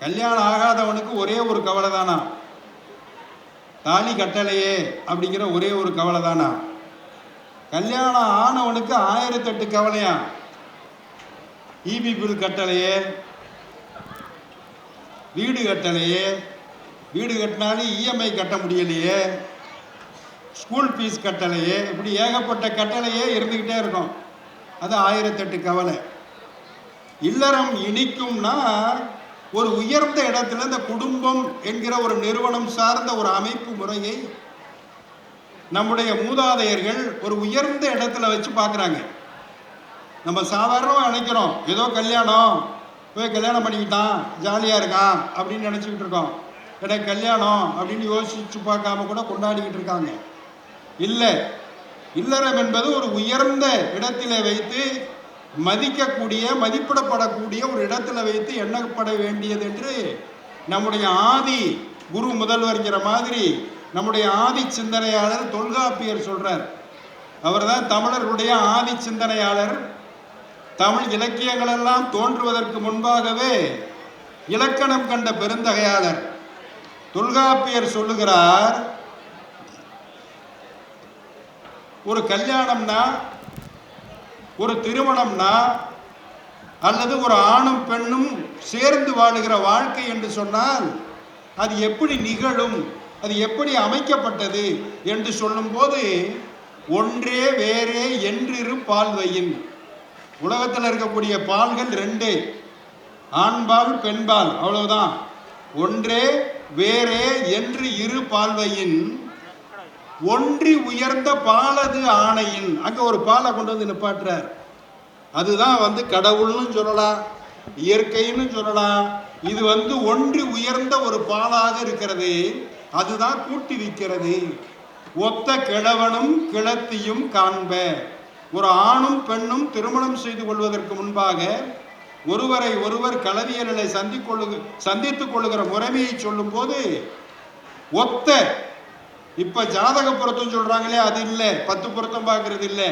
கல்யாணம் ஆகாதவனுக்கு ஒரே ஒரு கவலை தானா, தாலி கட்டலையே அப்படிங்கிற ஒரே ஒரு கவலை தானா. கல்யாணம் ஆனவனுக்கு 1008 கவலையா. ஈபி பில் கட்டலையே, வீடு கட்டலையே, வீடு கட்டினாலும் இஎம்ஐ கட்ட முடியலையே, ஸ்கூல் ஃபீஸ் கட்டலையே, இப்படி ஏகப்பட்ட கட்டளையே இருந்துக்கிட்டே இருக்கும். அது 1008 கவலை. இல்லறம் இனிக்கும்னா ஒரு உயர்ந்த இடத்துல இந்த குடும்பம் என்கிற ஒரு நிறுவனம் சார்ந்த ஒரு அமைப்பு முறையை நம்முடைய மூதாதையர்கள் ஒரு உயர்ந்த இடத்துல வச்சு பார்க்குறாங்க. நம்ம சாதாரணமாக நினைக்கிறோம், ஏதோ கல்யாணம் போய் கல்யாணம் பண்ணிக்கிட்டான் ஜாலியாக இருக்கான் அப்படின்னு நினச்சிக்கிட்டு இருக்கோம். எனக்கு கல்யாணம் அப்படின்னு யோசிச்சு பார்க்காம கூட கொண்டாடிக்கிட்டு இருக்காங்க. இல்லை, இல்லறம் என்பது ஒரு உயர்ந்த இடத்திலே வைத்து மதிக்கக்கூடிய, மதிப்பிடப்படக்கூடிய ஒரு இடத்துல வைத்து எண்ணப்பட வேண்டியது என்று நம்முடைய ஆதி குரு முதல்வர்ங்கிற மாதிரி நம்முடைய ஆதி சிந்தனையாளர் தொல்காப்பியர் சொல்றார். அவர் தான் தமிழர்களுடைய ஆதி சிந்தனையாளர். தமிழ் இலக்கியங்கள் எல்லாம் தோன்றுவதற்கு முன்பாகவே இலக்கணம் கண்ட பெருந்தகையாளர் தொல்காப்பியர் சொல்லுகிறார், ஒரு கல்யாணம்னா, ஒரு திருமணம்னா, அல்லது ஒரு ஆணும் பெண்ணும் சேர்ந்து வாழுகிற வாழ்க்கை என்று சொன்னால் அது எப்படி நிகழும், அது எப்படி அமைக்கப்பட்டது என்று சொல்லும்போது, ஒன்றே வேறே என்றிரு பால்வையின். உலகத்தில் இருக்கக்கூடிய பால்கள் 2, ஆண்பால் பெண்பால், அவ்வளவுதான். ஒன்றே வேறே என்று இரு பால்வையின் ஒன்றி உயர்ந்த பாலது ஆணையின். அங்க ஒரு பாலை கொண்டு வந்து நிப்பாட்டுறார். அதுதான் கடவுள்னு சொல்லலாம், இயற்கைன்னு சொல்லலாம். இது ஒன்றி உயர்ந்த ஒரு பாலாக இருக்கிறது. அதுதான் கூட்டி வைக்கிறது. ஒத்த கிழவனும் கிழத்தியும் காண்ப. ஒரு ஆணும் பெண்ணும் திருமணம் செய்து கொள்வதற்கு முன்பாக ஒருவரை ஒருவர் கலவியலை சந்தித்துக் கொள்ளுகிற முறைமையை சொல்லும் போது ஒத்த, இப்ப ஜாதக பொருத்தம் சொல்றாங்களே அது இல்லை, 10 பொருத்தம் பார்க்கறது இல்லை.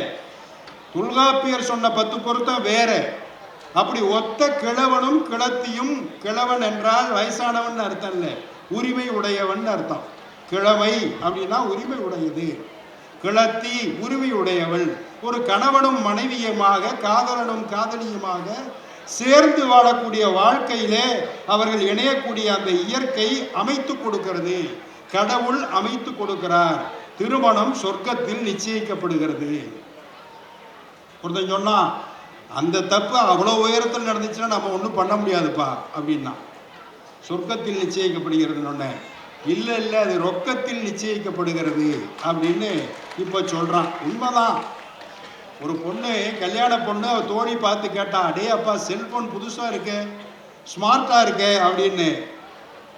தொல்காப்பியர் சொன்ன 10 பொருத்தம் வேற. அப்படி ஒத்த கிழவனும் கிழத்தியும், கிழவன் என்றால் வயசானவன் அர்த்தம் இல்லை, உரிமை உடையவன் அர்த்தம். கிழமை அப்படின்னா உரிமை உடையது, கிழத்தி உரிமை உடையவள். ஒரு கணவனும் மனைவியுமாக, காதலனும் காதலியுமாக சேர்ந்து வாழக்கூடிய வாழ்க்கையிலே அவர்கள் இணையக்கூடிய அந்த இயற்கை அமைத்து கொடுக்கிறது. கடவுள் அமைத்து கொடுக்கிறார். திருமணம் சொர்க்கத்தில் நிச்சயிக்கப்படுகிறது. ஒருத்தன் சொன்னா, அந்த தப்பு அவ்வளோ உயரத்தில் நடந்துச்சுன்னா நம்ம ஒன்றும் பண்ண முடியாதுப்பா அப்படின்னா. சொர்க்கத்தில் நிச்சயிக்கப்படுகிறது. இல்லை இல்லை, அது ரொக்கத்தில் நிச்சயிக்கப்படுகிறது அப்படின்னு இப்போ சொல்கிறான். உண்மைதான். ஒரு பொண்ணு, கல்யாண பொண்ணு, தோழி பார்த்து கேட்டா, அடே அப்பா செல்ஃபோன் புதுசாக இருக்கே, ஸ்மார்ட்டாக இருக்கே அப்படின்னு.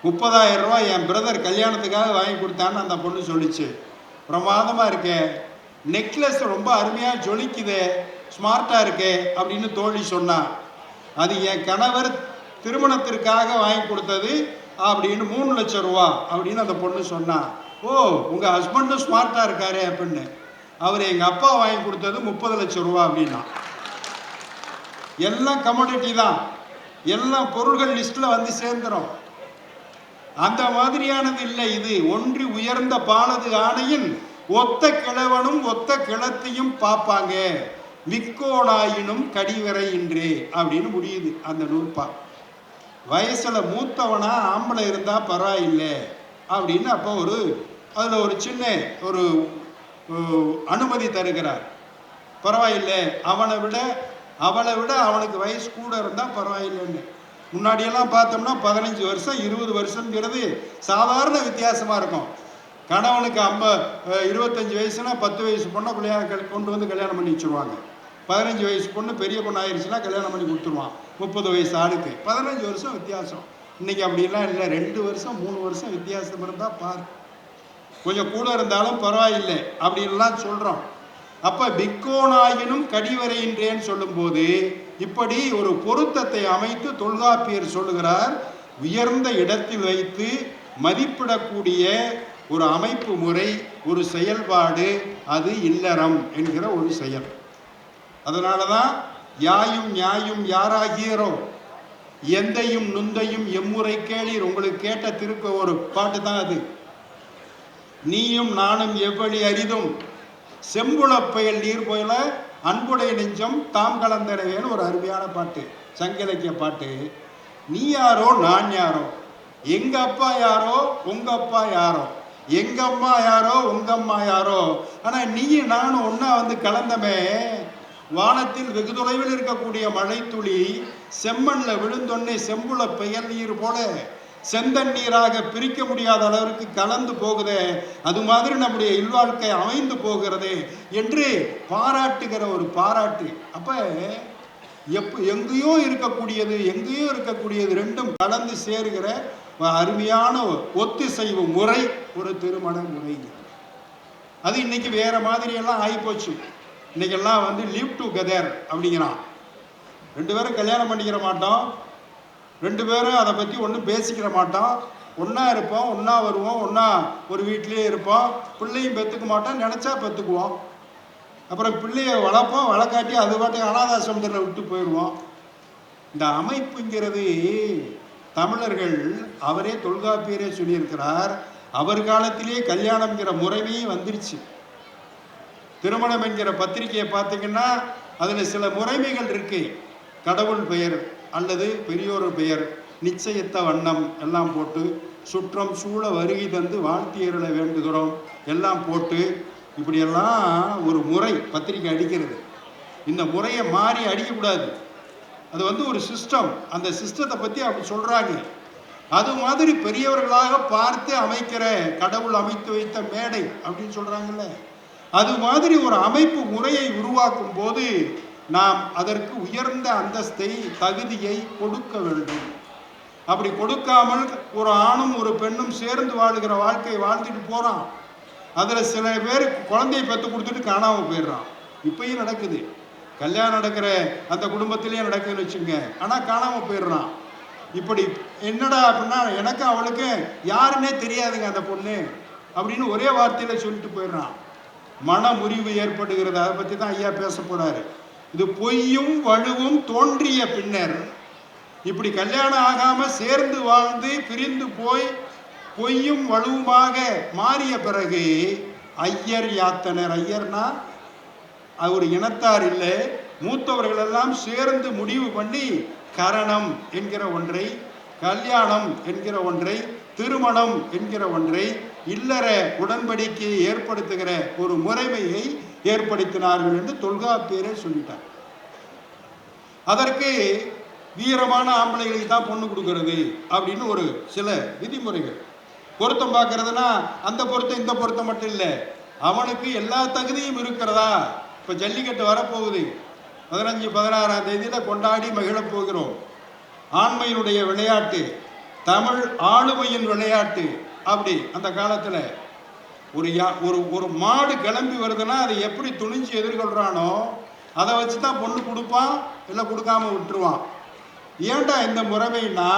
30,000 ரூபாய் என் பிரதர் கல்யாணத்துக்காக வாங்கி கொடுத்தான்னு அந்த பொண்ணு சொல்லிச்சு. பிரமாதமாக இருக்கே, நெக்லஸ் ரொம்ப அருமையாக ஜொலிக்குதே, ஸ்மார்ட்டாக இருக்கே அப்படின்னு தோழி சொன்னா. அது என் கணவர் திருமணத்திற்காக வாங்கி கொடுத்தது அப்படின்னு 3 லட்சம் ரூபா அப்படின்னு அந்த பொண்ணு சொன்னா. ஓ, உங்கள் ஹஸ்பண்டும் ஸ்மார்ட்டாக இருக்காரு அப்படின்னு. அவர் எங்கள் அப்பா வாங்கி கொடுத்தது 30 லட்சம் ரூபா அப்படின்னா. எல்லாம் கமோடிட்டி தான், எல்லாம் பொருள்கள் லிஸ்ட்டில் சேர்ந்துடும். அந்த மாதிரியானது இல்லை இது. ஒன்றி உயர்ந்த பாலது ஆணையின் ஒத்த கிழவனும் ஒத்த கிழத்தையும் பார்ப்பாங்க, மிக்கோடாயினும் கடிவரை இன்றே அப்படின்னு முடியுது அந்த நூற்பா. வயசுல மூத்தவனா ஆம்பளை இருந்தா பரவாயில்லை அப்படின்னு அப்போ அதுல ஒரு சின்ன ஒரு அனுமதி தருகிறார். பரவாயில்லை, அவளை விட அவனுக்கு வயசு கூட இருந்தா பரவாயில்லைன்னு. முன்னாடியெல்லாம் பார்த்தோம்னா 15 வருஷம் 20 வருஷங்கிறது சாதாரண வித்தியாசமா இருக்கும். கணவனுக்கு 25 வயசுனா 10 வயசு பொண்ணை கொண்டு வந்து கல்யாணம் பண்ணி வச்சுருவாங்க. 15 வயசு பொண்ணு பெரிய பொண்ணு ஆயிடுச்சுன்னா கல்யாணம் பண்ணி கொடுத்துருவான். 30 வயசு ஆளுக்கு 15 வருஷம் வித்தியாசம். இன்னைக்கு அப்படிலாம் இல்லை, 2 வருஷம் 3 வருஷம் வித்தியாசம் இருந்தால் பாரு, கொஞ்சம் கூட இருந்தாலும் பரவாயில்லை அப்படின்லாம் சொல்கிறோம். அப்போ பிக்கோனாயினும் கடிவரையின்றேன்னு சொல்லும்போது இப்படி ஒரு பொருத்தத்தை அமைத்து தொல்காப்பியர் சொல்லுகிறார். உயர்ந்த இடத்தில் வைத்து மதிப்பிடக்கூடிய ஒரு அமைப்பு முறை, ஒரு செயல்பாடு, அது இல்லறம் என்கிற ஒரு செயல். அதனால தான் யாயும் நியாயும் யாராகியரோ, எந்தையும் நுந்தையும் எம்முறை கேளீர். உங்களுக்கு கேட்ட திருக்க ஒரு பாட்டு தான் அது. நீயும் நானும் எவ்வளி அரிதும் செம்புளப்பயல் நீர் போல அன்புடைய நெஞ்சம் தாம் கலந்தனவேன்னு ஒரு அருமையான பாட்டு, சங்கிலக்கிய பாட்டு. நீ யாரோ நான் யாரோ, எங்க அப்பா யாரோ உங்க அப்பா யாரோ, எங்க அம்மா யாரோ உங்க அம்மா யாரோ, ஆனா நீயும் நானும் ஒன்னா வந்து கலந்தமே. வானத்தில் வெகு தொலைவில் இருக்கக்கூடிய மழை துளி செம்மண்ல விழுந்தொன்னே செம்புல பெயர் நீர் போல செந்தண்ணீராக பிரிக்க முடியாத அளவிற்கு கலந்து போகுதே, அது மாதிரி நம்முடைய இல்வாழ்க்கை அமைந்து போகிறது என்று பாராட்டுகிற ஒரு பாராட்டு. அப்ப எங்கேயோ இருக்கக்கூடியது ரெண்டும் கலந்து சேருகிற அருமையான ஒத்திசைவு முறை ஒரு திருமண முறை. அது இன்னைக்கு வேற மாதிரி எல்லாம் ஆகிப்போச்சு. இன்னைக்கெல்லாம் வந்து லிவ் டுகெதர் அப்படிங்கிறான். 2 பேரும் கல்யாணம் பண்ணிக்கிற மாட்டோம், 2 பேரும் அதை பற்றி ஒன்றும் பேசிக்கிற மாட்டோம், ஒன்றா இருப்போம், ஒன்றா வருவோம், ஒன்றா ஒரு வீட்லேயே இருப்போம், பிள்ளையும் பெற்றுக்க மாட்டோம், நினச்சா பெற்றுக்குவோம், அப்புறம் பிள்ளையை வளர்ப்போம், வளர்க்காட்டி அது பாட்டு அனாதாசிரமத்தில் விட்டு போயிடுவோம். இந்த அமைப்புங்கிறது தமிழர்கள், அவரே தொல்காப்பியரே சொல்லியிருக்கிறார், அவர் காலத்திலேயே கல்யாணம்ங்கிற முறைமையும் வந்துருச்சு. திருமணம் என்கிற பத்திரிகையை பார்த்தீங்கன்னா அதில் சில முறைமைகள் இருக்கு. கடவுள் பெயர் அல்லது பெரியோர் பெயர், நிச்சயத்த வண்ணம் எல்லாம் போட்டு, சுற்றம் சூழ வருகை தந்து வாழ்த்தியர்களை வேண்டுகிறோம் எல்லாம் போட்டு, இப்படியெல்லாம் ஒரு முறை பத்திரிகை அடிக்கிறது. இந்த முறையை மாறி அடிக்கக்கூடாது. அது வந்து ஒரு சிஸ்டம். அந்த சிஸ்டத்தை பற்றி அப்படி சொல்கிறாங்க. அது மாதிரி பெரியவர்களாக பார்த்து அமைக்கிற கடவுள் அமைத்து வைத்த மேடை அப்படின்னு சொல்கிறாங்கல்ல, அது மாதிரி ஒரு அமைப்பு முறையை உருவாக்கும் போது நாம் அதற்கு உயர்ந்த அந்தஸ்தை தகுதியை கொடுக்க வேண்டும். அப்படி கொடுக்காமல் ஒரு ஆணும் ஒரு பெண்ணும் சேர்ந்து வாழுகிற வாழ்க்கையை வாழ்ந்துட்டு போகிறான். அதில் சில பேர் குழந்தையை பெற்று கொடுத்துட்டு காணாமல் போயிடுறான். இப்பயும் நடக்குது. கல்யாணம் நடக்கிற அந்த குடும்பத்திலேயே நடக்குதுன்னு வச்சுங்க, ஆனால் காணாமல் போயிடுறான். இப்படி என்னடா அப்படின்னா, எனக்கு அவளுக்கு யாருன்னே தெரியாதுங்க அந்த பொண்ணு அப்படின்னு ஒரே வார்த்தையில் சொல்லிட்டு போயிடுறான். மன முறிவு ஏற்படுகிறது. அதை பற்றி தான் ஐயா பேச போறாரு. இது பொய்யும் வலுவும் தோன்றிய பின்னர், இப்படி கல்யாணம் ஆகாம சேர்ந்து வாழ்ந்து பிரிந்து போய் பொய்யும் வலுவுமாக மாறிய பிறகு ஐயர் யாத்தனர், ஐயர்னா அவர் இனத்தார் இல்லை, மூத்தவர்கள் எல்லாம் சேர்ந்து முடிவு பண்ணி கரணம் என்கிற ஒன்றை, கல்யாணம் என்கிற ஒன்றை, திருமணம் என்கிற ஒன்றை, இல்லற உடன்படிக்கையை ஏற்படுத்துகிற ஒரு முறைமையை ஏற்படுத்தினார்கள் என்று தொல்காப்பியரே சொல்லிட்டார். அதற்கு வீரமான ஆம்பளைகளுக்கு தான் பொண்ணு கொடுக்கறது அப்படின்னு ஒரு சில விதிமுறைகள். பொருத்தம் பார்க்கறதுனா அந்த பொருத்தம் இந்த பொருத்தம் மட்டும் இல்லை, அவனுக்கு எல்லா தகுதியும் இருக்கிறதா. இப்போ ஜல்லிக்கட்டு வரப்போகுது, 15-16ஆம் தேதியில் கொண்டாடி மகிழப் போகிறோம். ஆண்மையினுடைய விளையாட்டு, தமிழ் ஆளுமையின் விளையாட்டு. அப்படி அந்த காலத்தில் ஒரு மாடு கிளம்பி வருதுன்னா அதை எப்படி துணிஞ்சு எதிர்கொள்கிறானோ அதை வச்சு தான் பொண்ணு கொடுப்பான், இல்லை கொடுக்காம விட்டுருவான். ஏன்டா இந்த முறைமைன்னா,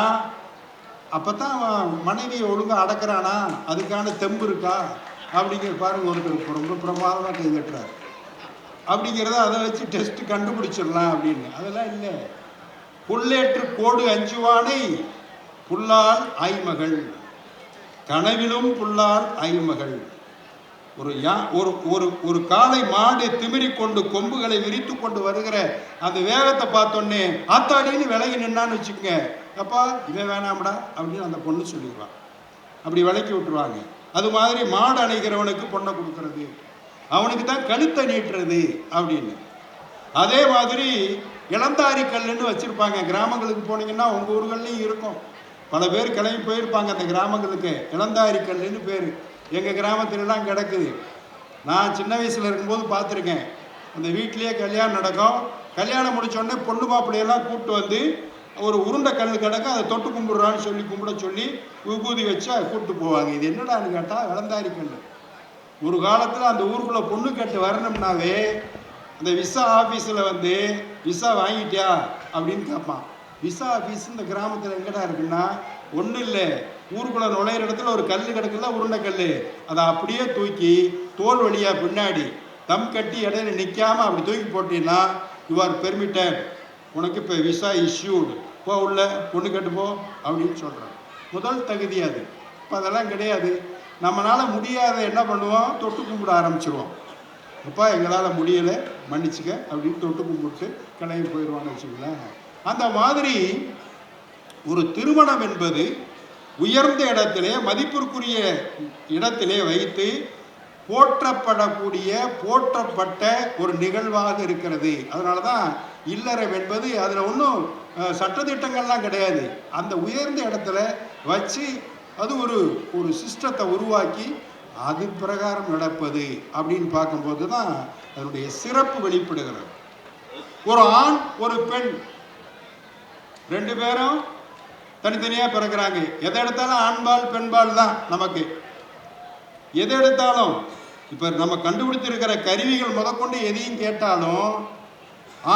அப்போ தான் மனைவியை ஒழுங்காக அடக்கிறானா, அதுக்கான தெம்பு இருக்கா அப்படிங்கிற பாருங்க. ஒருத்தர் ரொம்ப பிரமாதமாக கை கட்டுறாரு அப்படிங்கிறத அதை வச்சு டெஸ்ட் கண்டுபிடிச்சிடலாம் அப்படின்னு. அதெல்லாம் இல்லை. புல்லேற்று கோடு அஞ்சுவானை புல்லால் ஆய்மகள், கனவிலும் புல்லால் ஆய்மகள். ஒரு காளை மாடு திமிரிக்கொண்டு கொம்புகளை விரித்து கொண்டு வருகிற அந்த வேகத்தை பார்த்தோன்னே ஆத்தாடின்னு விலகி நின்னான்னு வச்சுக்கோங்க, அப்பா இவன் வேணாம்டா அப்படின்னு அந்த பொண்ணு சொல்லிடுவான். அப்படி விலக்கி விட்டுருவாங்க. அது மாதிரி மாடு அணைகிறவனுக்கு பொண்ணை கொடுக்கறது, அவனுக்கு தான் கழுத்தை நீட்டுறது அப்படின்னு. அதே மாதிரி இளந்தாரி கல்லுன்னு வச்சுருப்பாங்க. கிராமங்களுக்கு போனீங்கன்னா உங்கள் ஊர்கள்லையும் இருக்கும். பல பேர் கிளம்பி போயிருப்பாங்க அந்த கிராமங்களுக்கு. இளந்தாரி கல்லுன்னு பேர். எங்கள் கிராமத்துலலாம் கிடக்குது. நான் சின்ன வயசில் இருக்கும்போது பார்த்துருக்கேன். அந்த வீட்லேயே கல்யாணம் நடக்கும். கல்யாணம் முடித்தோடனே பொண்ணு மாப்பிள்ளையெல்லாம் கூப்பிட்டு வந்து ஒரு உருண்டை கல் கிடக்கும், அதை தொட்டு கும்பிட்றான்னு சொல்லி கும்பிட சொல்லி விபூதி வச்சு அதை கூப்பிட்டு போவாங்க. இது என்னடான்னு கேட்டால் இளந்தாரி கல். ஒரு காலத்தில் அந்த ஊருக்குள்ளே பொண்ணு கேட்டு வரணும்னாவே அந்த விசா ஆஃபீஸில் வந்து விசா வாங்கிட்டியா அப்படின்னு கேட்பான். விசா ஆஃபீஸ் இந்த கிராமத்தில் எங்கடா இருக்குன்னா, ஒன்றும் இல்லை, ஊருக்குள்ளே நுழையிற இடத்துல ஒரு கல் கிடக்குல்ல, உருண்டை கல், அதை அப்படியே தூக்கி தோல் வழியாக பின்னாடி தம் கட்டி இடையில நிற்காமல் அப்படி தூக்கி போட்டீங்கன்னா யூ ஆர் பெர்மிட்டட் உனக்கு இப்போ விசா இஷ்யூடு, போ உள்ள பொண்ணு கேட்டு போ அப்படின்னு சொல்கிறாங்க. முதல் தகுதி அது. இப்போ அதெல்லாம் கிடையாது. நம்மளால் முடியாத என்ன பண்ணுவோம், தொட்டு கும்பிட ஆரம்பிச்சிருவோம். அப்பா எங்களால் முடியலை மன்னிச்சுக்க அப்படின்னு தொட்டு கும்பிட்டு கிளம்பி போயிடுவான்னு வச்சுங்களேன். அந்த மாதிரி ஒரு திருமணம் என்பது உயர்ந்த இடத்திலே, மதிப்பிற்குரிய இடத்திலே வைத்து போற்றப்படக்கூடிய, போற்றப்பட்ட ஒரு நிகழ்வாக இருக்கிறது. அதனால தான் இல்லறம் என்பது, அதில் ஒன்றும் சட்டத்திட்டங்கள்லாம் கிடையாது. அந்த உயர்ந்த இடத்துல வச்சு அது ஒரு ஒரு சிஸ்டத்தை உருவாக்கி அது பிரகாரம் நடப்பது அப்படின்னு பார்க்கும்போது தான் அதனுடைய சிறப்பு வெளிப்படுகிறது. ஒரு ஆண் ஒரு பெண் ரெண்டு பேரும் தனித்தனியாக பிறக்கிறாங்க. எதை எடுத்தாலும் ஆண்பால் பெண்பால் தான். நமக்கு எதை எடுத்தாலும் இப்போ நம்ம கண்டுபிடித்திருக்கிற கருவிகள் முதற்கொண்டு எதையும் கேட்டாலும்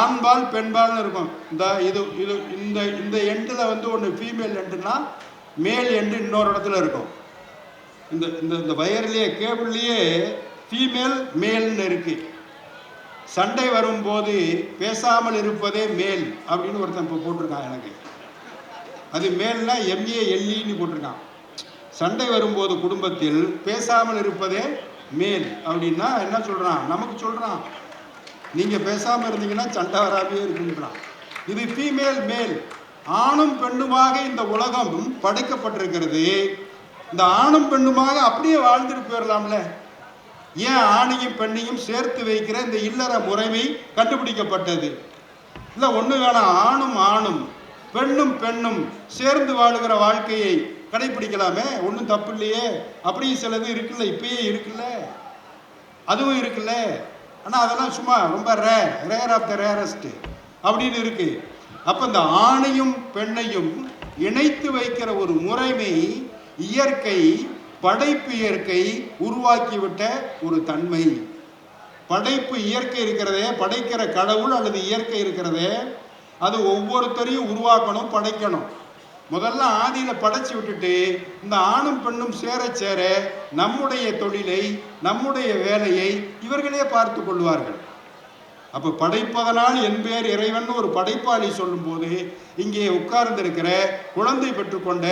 ஆண்பால் பெண்பால்னு இருக்கும். இந்த இது இது இந்த இந்த எண்டில் வந்து ஒன்று ஃபீமேல் எண்டுன்னா மேல் எண்டு இன்னொரு இடத்துல இருக்கும். இந்த இந்த இந்த வயர்லேயே கேபிள்லேயே ஃபீமேல் மேல்னு இருக்கு. சண்டை வரும்போது பேசாமல் இருப்பதே மேல் அப்படின்னு ஒருத்தன் இப்போ போட்டிருக்கான் எனக்கு. அது மேல்னா MELEன்னு போட்டிருக்கான். சண்டை வரும்போது குடும்பத்தில் பேசாமல் இருப்பதே மேல் அப்படின்னா என்ன சொல்கிறான், நமக்கு சொல்கிறான், நீங்கள் பேசாமல் இருந்தீங்கன்னா சண்டை வராமே இருக்குன்றான். இது ஃபீமேல் மேல். ஆணும் பெண்ணுமாக இந்த உலகம் படைக்கப்பட்டிருக்கிறது. இந்த ஆணும் பெண்ணுமாக அப்படியே வாழ்ந்துட்டு போயிடலாம்ல. ஏன் ஆணையும் பெண்ணையும் சேர்த்து வைக்கிற இந்த இல்லற முறைமை கண்டுபிடிக்கப்பட்டது? இல்லை ஒன்று வேணாம், ஆணும் ஆணும் பெண்ணும் பெண்ணும் சேர்ந்து வாழுகிற வாழ்க்கையை கடைபிடிக்கலாமே, ஒன்றும் தப்பு இல்லையே. அப்படியும் சிலது இருக்குல்ல, இப்பயே இருக்குல்ல, அதுவும் இருக்குல்ல. ஆனால் அதெல்லாம் சும்மா ரொம்ப ரேர் ஆஃப் த ரேரஸ்ட் அப்படின்னு இருக்கு. அப்போ இந்த ஆணையும் பெண்ணையும் இணைத்து வைக்கிற ஒரு முறைமை இயற்கை, படைப்பு இயற்கை உருவாக்கிவிட்ட ஒரு தன்மை. படைப்பு இயற்கை இருக்கிறதே, படைக்கிற கடவுள் அல்லது இயற்கை இருக்கிறதே, அது ஒவ்வொருத்தரையும் உருவாக்கணும், படைக்கணும். முதல்ல ஆதியில் படைச்சி விட்டுட்டு இந்த ஆணும் பெண்ணும் சேர சேர நம்முடைய தொழிலை, நம்முடைய வேலையை இவர்களே பார்த்து கொள்வார்கள். அப்போ படைப்பதனால் என் பேர் இறைவன் ஒரு படைப்பாளி சொல்லும்போது இங்கே உட்கார்ந்திருக்கிற குழந்தை பெற்றுக்கொண்ட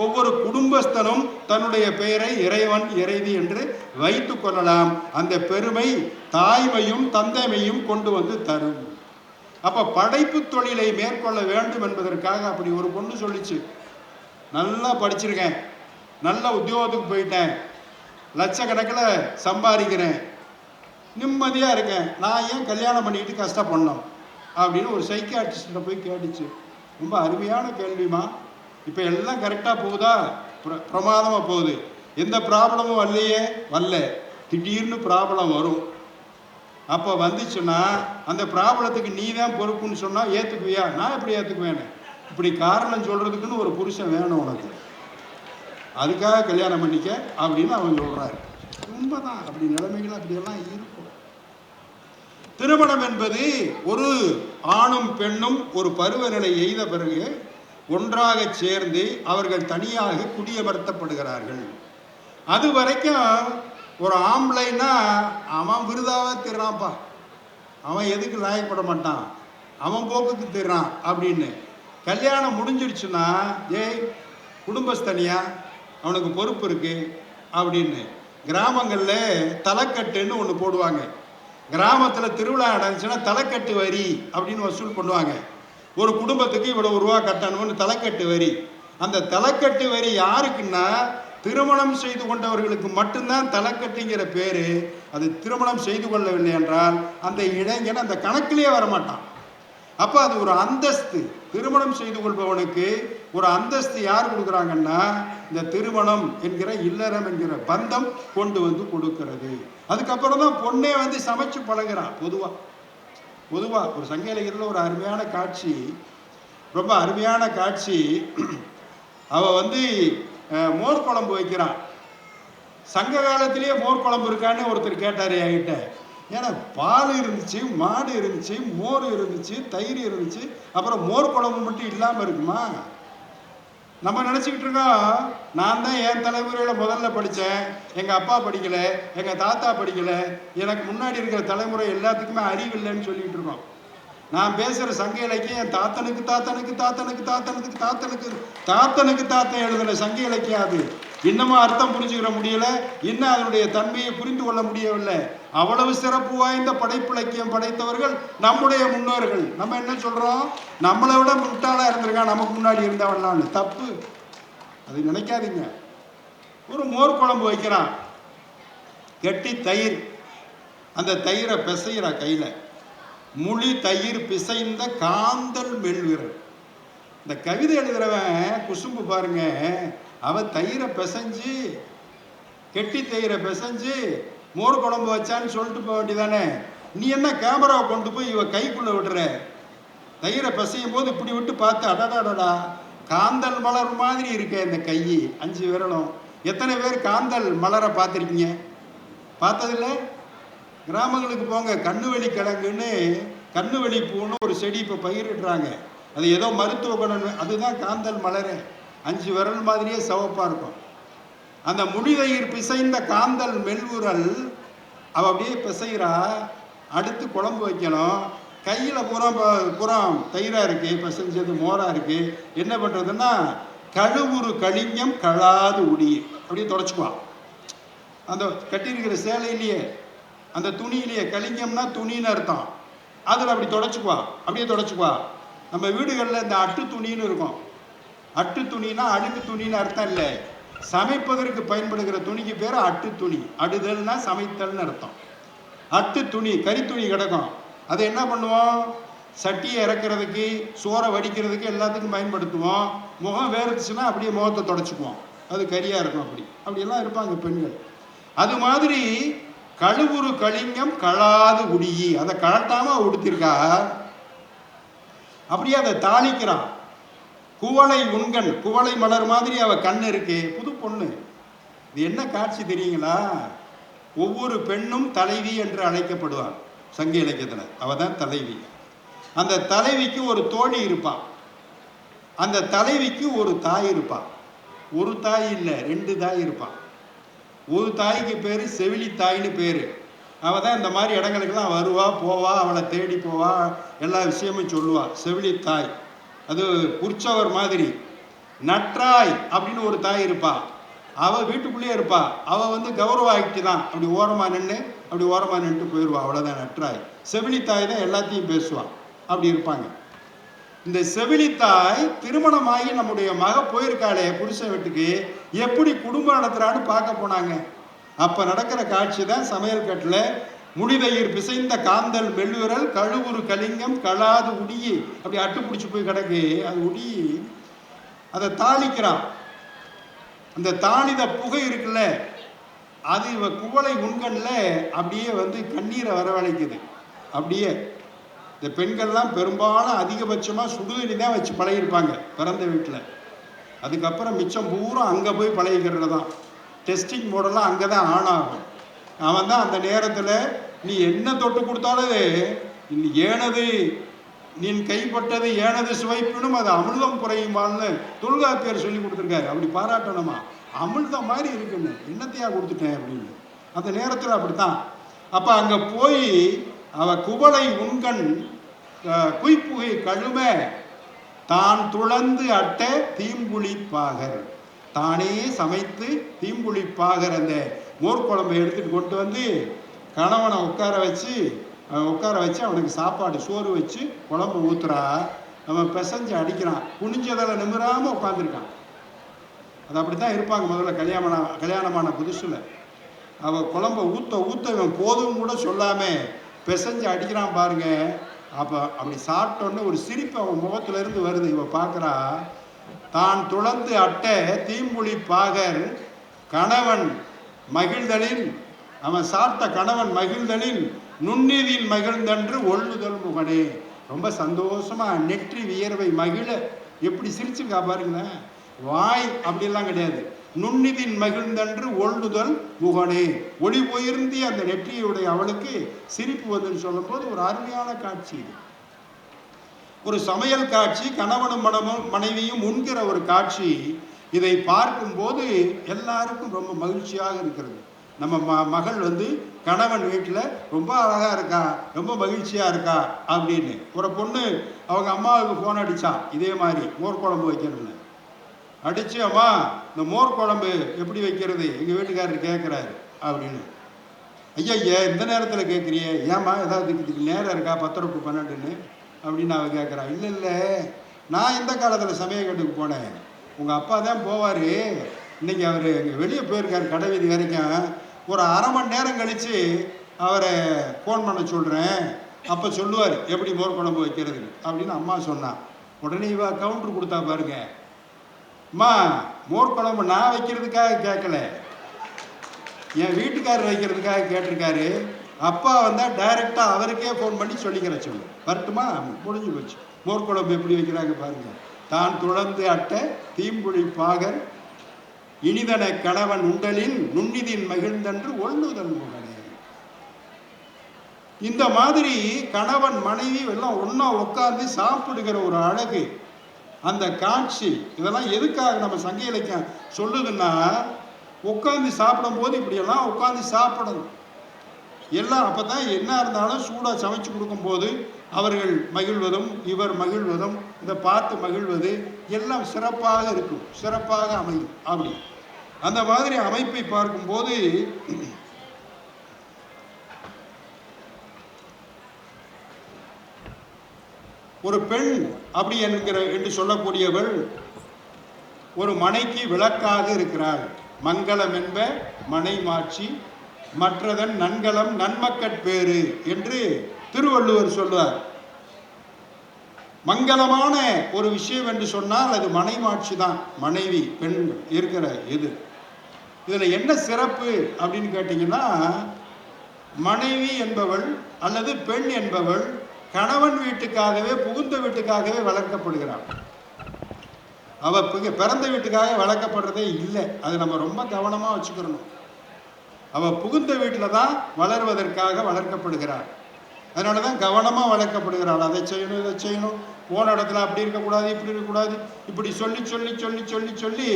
ஒவ்வொரு குடும்பஸ்தனும் தன்னுடைய பெயரை இறைவன் இறைவி என்று வைத்து கொள்ளலாம். அந்த பெருமை தாய்மையும் தந்தைமையும் கொண்டு வந்து தரும். அப்போ படைப்பு தொழிலை மேற்கொள்ள வேண்டும் என்பதற்காக அப்படி ஒரு பொண்ணு சொல்லிச்சு, நல்லா படிச்சிருக்கேன், நல்ல உத்தியோகத்துக்கு போயிட்டேன், லட்சக்கணக்கில் சம்பாதிக்கிறேன், நிம்மதியாக இருக்கேன், நான் ஏன் கல்யாணம் பண்ணிக்கிட்டு கஷ்டப்படணும் அப்படின்னு ஒரு சைக்கியாட்ரிஸ்ட்டை போய் கேட்டுச்சு. ரொம்ப அருமையான கேள்விமா. இப்போ எல்லாம் கரெக்டாக போகுதா? பிரமாதமாக போகுது, எந்த ப்ராப்ளமும் வரலையே? வரல. திடீர்னு ப்ராப்ளம் வரும். அப்போ வந்துச்சுன்னா அந்த ப்ராப்ளத்துக்கு நீ தான் பொறுப்புன்னு சொன்னால் ஏற்றுக்குவியா? நான் எப்படி ஏற்றுக்குவேன்? இப்படி காரணம் சொல்கிறதுக்குன்னு ஒரு புருஷன் வேணும் உனக்கு, அதுக்காக கல்யாணம் பண்ணிக்க அப்படின்னு அவன் சொல்கிறாரு. உண்மைதான், அப்படி நிலைமைகள் அப்படியெல்லாம் இருக்கும். திருமணம் என்பது ஒரு ஆணும் பெண்ணும் ஒரு பருவநிலை எய்த பிறகு ஒன்றாக சேர்ந்து அவர்கள் தனியாக குடியமர்த்தப்படுகிறார்கள். அது வரைக்கும் ஒரு ஆம்பளைன்னா அவன் விருதாவாக திர்றான்ப்பா, அவன் எதுக்கு லாயப்பட மாட்டான், அவன் போக்குக்கு திர்றான் அப்படின்னு. கல்யாணம் முடிஞ்சிடுச்சுன்னா ஏய் குடும்பஸ்தனியா, அவனுக்கு பொறுப்பு இருக்கு அப்படின்னு. கிராமங்களில் தலைக்கட்டுன்னு ஒன்று போடுவாங்க. கிராமத்தில் திருவிழா நடந்துச்சுன்னா தலைக்கட்டு வரி அப்படின்னு வசூல் பண்ணுவாங்க. ஒரு குடும்பத்துக்கு இவ்வளவு ரூபா கட்டணும்னு தலைக்கட்டு வரி. அந்த தலைக்கட்டு வரி யாருக்குன்னா திருமணம் செய்து கொண்டவர்களுக்கு மட்டும்தான் தலைக்கட்டுங்கிற பேர். அது திருமணம் செய்து கொள்ளவில்லை என்றால் அந்த இளைஞன் அந்த கணக்கிலேயே வரமாட்டான். அப்போ அது ஒரு அந்தஸ்து. திருமணம் செய்து கொள்பவனுக்கு ஒரு அந்தஸ்து யார் கொடுக்குறாங்கன்னா இந்த திருமணம் என்கிற இல்லறம் என்கிற பந்தம் கொண்டு வந்து கொடுக்கிறது. அதுக்கப்புறம் தான் பொண்ணே வந்து சமைச்சு பழகிறான். பொதுவாக ஒரு சங்க இலக்கியத்தில் ஒரு அருமையான காட்சி, ரொம்ப அருமையான காட்சி. அவள் வந்து மோர் குழம்பு வைக்கிறான். சங்க காலத்திலேயே மோர் குழம்பு இருக்கான்னு ஒருத்தர் கேட்டார் என்கிட்ட. ஏன்னா பால் இருந்துச்சு, மாடு இருந்துச்சு, மோர் இருந்துச்சு, தயிர் இருந்துச்சு, அப்புறம் மோர் குழம்பு மட்டும் இல்லாமல் இருக்குமா? நம்ம நினச்சிக்கிட்டு இருக்கோம் நான் தான் என் தலைமுறையில் முதல்ல படித்தேன், எங்கள் அப்பா படிக்கலை, எங்கள் தாத்தா படிக்கலை, எனக்கு முன்னாடி இருக்கிற தலைமுறை எல்லாத்துக்குமே அறிவு இல்லைன்னு சொல்லிகிட்டு இருக்கோம். நான் பேசுகிற சங்க இலக்கியம் என் தாத்தனுக்கு தாத்தனுக்கு தாத்தனுக்கு தாத்தனுக்கு தாத்தனுக்கு தாத்தனுக்கு தாத்தன் எழுதின சங்க இலக்கியம் அது. இன்னமும் அர்த்தம் புரிஞ்சுக்கிற முடியல, இன்னும் அதனுடைய தன்மையை புரிந்து கொள்ள முடியவில்லை. அவ்வளவு சிறப்பு வாய்ந்த படைப்பிலக்கியம் படைத்தவர்கள் நம்முடைய முன்னோர்கள். நம்ம என்ன சொல்கிறோம், நம்மளை விட முட்டாளாக இருந்திருக்கான் நமக்கு முன்னாடி இருந்தவன்லான்னு. தப்பு, அது நினைக்காதீங்க. ஒரு மோர் குழம்பு வைக்கிறான், கெட்டி தயிர், அந்த தயிரை பிசைகிறா கையில், முழி தயிர் பிசைந்த காந்தல் மெல்விரல். இந்த கவிதை எழுதுறவன் குசும்பு பாருங்க, அவன் தயிரை பிசைஞ்சு, கெட்டி தயிரை பிசைஞ்சு மோர் குழம்பு வச்சான்னு சொல்லிட்டு போக வேண்டியதானே. நீ என்ன கேமராவை கொண்டு போய் இவ கைக்குள்ள விடுற? தயிரை பிசையும் போது இப்படி விட்டு பார்த்து, அடாடாடா காந்தல் மலர் மாதிரி இருக்க இந்த கை, 5 விரலும். எத்தனை பேர் காந்தல் மலரை பார்த்துருக்கீங்க? பார்த்ததில்லை? கிராமங்களுக்கு போங்க, கண்ணுவெளி கிழங்குன்னு கண்ணுவெளி பூன்னு ஒரு செடி இப்போ பயிரிடுறாங்க. அது ஏதோ மருத்துவ குணம், அதுதான் காந்தல் மலர். 5 விரல் மாதிரியே சிவப்பாக இருக்கும். அந்த முடிதயிர் பிசைந்த காந்தல் மெல்வுரல் அவள் அப்படியே பிசைகிறா. அடுத்து குழம்பு வைக்கணும், கையில் புறம் தயிராக இருக்குது, பிசைஞ்சது மோராக இருக்குது. என்ன பண்ணுறதுன்னா, கழுவுறு கலிங்கம் கழாது உடி அப்படியே தொடச்சிக்குவான். அந்த கட்டியிருக்கிற சேலையிலேயே, அந்த துணியிலேயே, கலிங்கம்னா துணின்னு அர்த்தம், அதில் அப்படி தொடச்சிக்குவா, அப்படியே தொடச்சிக்குவா. நம்ம வீடுகளில் இந்த அட்டு துணின்னு இருக்கும். அட்டு துணினா அழுக்கு துணின்னு அர்த்தம் இல்லை, சமைப்பதற்கு பயன்படுகிற துணிக்கு பேர் அட்டு துணி. அடுதல்னா சமைத்தல்னு அர்த்தம். அட்டு துணி, கறி துணி கிடக்கும், அதை என்ன பண்ணுவோம், சட்டியை இறக்கிறதுக்கு, சோறை வடிக்கிறதுக்கு எல்லாத்துக்கும் பயன்படுத்துவோம். முகம் வேறுச்சுன்னா அப்படியே முகத்தை தொடச்சிக்குவோம், அது கரியாக இருக்கும். அப்படியெல்லாம் இருப்பாங்க பெண்கள். அது மாதிரி கழுவுறு கலிங்கம் கழாது உடியி, அதை கழட்டாம உடுத்திருக்கா. அப்படியே அதை தாளிக்கிறான். குவளை உண்கண், குவளை மலர் மாதிரி அவ கண் இருக்கு. புது பொண்ணு. இது என்ன காட்சி தெரியுங்களா? ஒவ்வொரு பெண்ணும் தலைவி என்று அழைக்கப்படுவார் சங்க இலக்கியத்தில். அவ தான் தலைவி. அந்த தலைவிக்கு ஒரு தோழி இருப்பான், அந்த தலைவிக்கு ஒரு தாய் இருப்பான். ஒரு தாய் இல்லை, 2 தாய் இருப்பான். ஒரு தாய்க்கு பேர் செவிலி தாய்னு பேர். அவள் தான் இந்த மாதிரி இடங்களுக்கெல்லாம் வருவா போவா, அவளை தேடி போவா, எல்லா விஷயமும் சொல்லுவா. செவிலி தாய், அது புற்சவர் மாதிரி. நற்றாய் அப்படின்னு ஒரு தாய் இருப்பா, அவள் வீட்டுக்குள்ளேயே இருப்பா. அவள் கௌரவ ஆகிட்டு தான் அப்படி ஓரமாக நின்றுட்டு போயிடுவா, அவ்வளோதான் நற்றாய். செவிலி தாய் தான் எல்லாத்தையும் பேசுவான். அப்படி இருப்பாங்க. இந்த செவிலித்தாய் திருமணமாகி நம்முடைய மக போயிருக்காளே புருஷன் வீட்டுக்கு, எப்படி குடும்பம் நடத்துறான்னு பார்க்க போனாங்க. அப்போ நடக்கிற காட்சி தான் சமையல் கட்டில் முடிதயிர் பிசைந்த காந்தல் மெல்லுரல் கழுவுறு கலிங்கம் கழாது உடியி அப்படி அட்டு பிடிச்சி போய் கிடக்கு. அது உடியி, அதை தாளிக்கிறான். அந்த தாளித புகை இருக்குல்ல, அது இவ குவளை உண்கண்ணில் அப்படியே கண்ணீரை வரவழைக்குது. அப்படியே இந்த பெண்கள்லாம் பெரும்பாலும் அதிகபட்சமாக சுடுதண்ணி தான் வச்சு பழகிருப்பாங்க பிறந்த வீட்டில். அதுக்கப்புறம் மிச்சம் பூரா அங்கே போய் பழகிக்கிறது தான். டெஸ்டிங் மோடெல்லாம் அங்கே தான் ஆன் ஆகும். அவன் தான் அந்த நேரத்தில் நீ என்ன தொட்டு கொடுத்தாலும் ஏனது நீ கைப்பட்டது ஏனது சுவைப்பினும் அது அமிர்தம் குறையுமான்னு தொல்காப்பியர் சொல்லி கொடுத்துருக்காரு. அப்படி பாராட்டணுமா, அமிர்தம் மாதிரி இருக்குன்னு, என்னத்தையா கொடுத்துட்டேன் அப்படின்னு. அந்த நேரத்தில் அப்படித்தான். அப்போ அங்கே போய் அவ குவளை உண்கண் குய்ப்புகை கழும தான் துளந்து அட்ட தீம்புளிப்பாகர், தானே சமைத்து தீம்புளிப்பாகர் அந்த மோர் குழம்பை எடுத்துட்டு கொண்டு கணவனை உட்கார வச்சு அவனுக்கு சாப்பாடு சோறு வச்சு குழம்பு ஊத்துறா. அவன் பிசைஞ்சு அடிக்கிறான், குனிஞ்சதில் நிமிராமல் உட்காந்துருக்கான். அது அப்படித்தான் இருப்பாங்க முதல்ல கல்யாணமான புதுசில். அவள் குழம்பை ஊற்ற இவன் போதும் கூட சொல்லாமல் பிசைஞ்சு அடிக்கிறான் பாருங்க. அப்போ அப்படி சாப்பிட்டோன்னு ஒரு சிரிப்பு அவன் முகத்திலிருந்து வருது. இவன் பார்க்குறா, தான் துளந்து அட்ட தீம்புளி பாகர் கணவன் மகிழ்தலின், அவன் சாப்பிட்ட கணவன் மகிழ்தலின் நுண்ணிதில் மகிழ்ந்தன்று ஒள்ளுதல் முகனே. ரொம்ப சந்தோஷமா நெற்றி வியர்வை மகிழ எப்படி சிரிச்சுக்கா பாருங்களேன். வாய் அப்படிலாம் கிடையாது, நுண்ணிதின் மகிழ்ந்தன்று ஒள்ளுதல் முகனே. ஒளி போயிருந்தி அந்த நெற்றியுடைய அவளுக்கு சிரிப்பு வந்துன்னு சொல்லும் போது ஒரு அருமையான காட்சி. ஒரு சமையல் காட்சி, கணவனும் மனைவியும் உண்கிற ஒரு காட்சி. இதை பார்க்கும்போது எல்லாருக்கும் ரொம்ப மகிழ்ச்சியாக இருக்கிறது. நம்ம மகள் வந்து கணவன் வீட்டில் ரொம்ப அழகாக இருக்கா, ரொம்ப மகிழ்ச்சியாக இருக்கா அப்படின்னு. ஒரு பொண்ணு அவங்க அம்மாவுக்கு ஃபோன் அடித்தான், இதே மாதிரி மோர் குழம்பு வைக்கணும்னு. அடித்து, அம்மா இந்த மோர் குழம்பு எப்படி வைக்கிறது எங்கள் வீட்டுக்காரர் கேட்குறாரு அப்படின்னு. ஐயா இந்த நேரத்தில் கேட்குறியே, ஏம்மா ஏதாவது இதுக்கு நேரம் இருக்கா 10:12 அப்படின்னு அவள் கேட்குறா. இல்லை நான் எந்த காலத்தில் சமயக்கட்டுக்கு போனேன், உங்கள் அப்பா தான் போவார், இன்றைக்கி அவர் எங்கள் வெளியே போயிருக்கார் கடை வீதி வரைக்கும், ஒரு அரை மணி நேரம் கழித்து அவரை ஃபோன் பண்ண சொல்கிறேன், அப்போ சொல்லுவார் எப்படி மோர் குழம்பு வைக்கிறது அப்படின்னு அம்மா சொன்னான். உடனே இவ கவுண்டர் கொடுத்தா பாருங்க, அம்மா மோர் குழம்பு நான் வைக்கிறதுக்காக கேட்கல, என் வீட்டுக்காரர் வைக்கிறதுக்காக கேட்டிருக்காரு, அப்பா வந்தால் டைரெக்டாக அவருக்கே ஃபோன் பண்ணி சொல்லிக்கிற சொல்லு, வரட்டுமா, முடிஞ்சு போச்சு. மோர் குழம்பு எப்படி வைக்கிறாங்க பாருங்க. தான் துளந்து அட்ட தீம்புழி பாகர் இனிதன கணவன் உண்டலின் நுண்ணிதின் மகிழ்ந்தன்று ஒன்றுதல் முகனே. இந்த மாதிரி கணவன் மனைவி எல்லாம் ஒன்றா உட்கார்ந்து சாப்பிடுகிற ஒரு அழகு, அந்த காட்சி, இதெல்லாம் எதுக்காக நம்ம சங்க இலக்கியம் சொல்லுதுன்னா, உட்காந்து சாப்பிடும் போது இப்படியெல்லாம் உட்காந்து சாப்பிடணும் எல்லாம். அப்போ தான் என்ன இருந்தாலும் சூடாக சமைச்சு கொடுக்கும்போது அவர்கள் மகிழ்வதும் இவர் மகிழ்வதும் இதை பார்த்து மகிழ்வது எல்லாம் சிறப்பாக இருக்கும், சிறப்பாக அமையும். அப்படி அந்த மாதிரி அமைப்பை பார்க்கும்போது ஒரு பெண் அப்படி என்று சொல்லக்கூடியவள் ஒரு மனைக்கு விளக்காக இருக்கிறாள். மங்களம் என்ப மனை மாட்சி மற்றதன் நன்கலம் நன்மக்கட்பேறு என்று திருவள்ளுவர் சொல்வார். மங்களமான ஒரு விஷயம் என்று சொன்னால் அது மனைமாட்சி தான், மனைவி பெண் இருக்கிற இது. இதில் என்ன சிறப்பு அப்படின்னு கேட்டிங்கன்னா, மனைவி என்பவள் அல்லது பெண் என்பவள் கணவன் வீட்டுக்காகவே புகுந்த வீட்டுக்காகவே வளர்க்கப்படுகிறாள். அவள் பிறந்த வீட்டுக்காக வளர்க்கப்படுறதே இல்லை. அது நம்ம ரொம்ப கவனமாக வச்சுக்கிறணும். அவள் புகுந்த வீட்டில் தான் வளர்வதற்காக வளர்க்கப்படுகிறாள். அதனால தான் கவனமாக வளர்க்கப்படுகிறாள். அதை செய்யணும் இதை செய்யணும், போன இடத்துல அப்படி இருக்கக்கூடாது இப்படி இருக்கக்கூடாது, இப்படி சொல்லி சொல்லி சொல்லி சொல்லி சொல்லி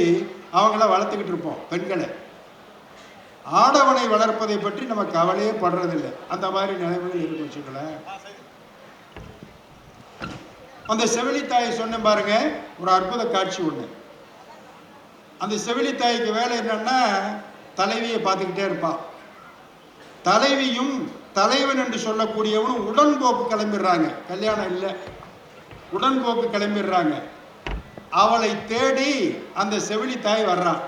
அவங்கள வளர்த்துக்கிட்டு இருப்போம் பெண்களை. ஆடவனை வளர்ப்பதை பற்றி நம்ம கவலையே படுறதில்லை. அந்த மாதிரி நிலைமைகள் இருக்கு வச்சுக்கலேன். அந்த செவிலித்தாயை சொன்ன பாருங்க, ஒரு அற்புத காட்சி ஒன்று. அந்த செவிலித்தாய்க்கு வேலை என்னன்னா, தலைவியை பார்த்துக்கிட்டே இருப்பான். தலைவியும் தலைவன் என்று சொல்லக்கூடியவனும் உடன்போக்கு கிளம்பிடுறாங்க. கல்யாணம் இல்லை, உடன்போக்கு கிளம்பிடுறாங்க. அவளை தேடி அந்த செவிலித்தாய் வர்றான்.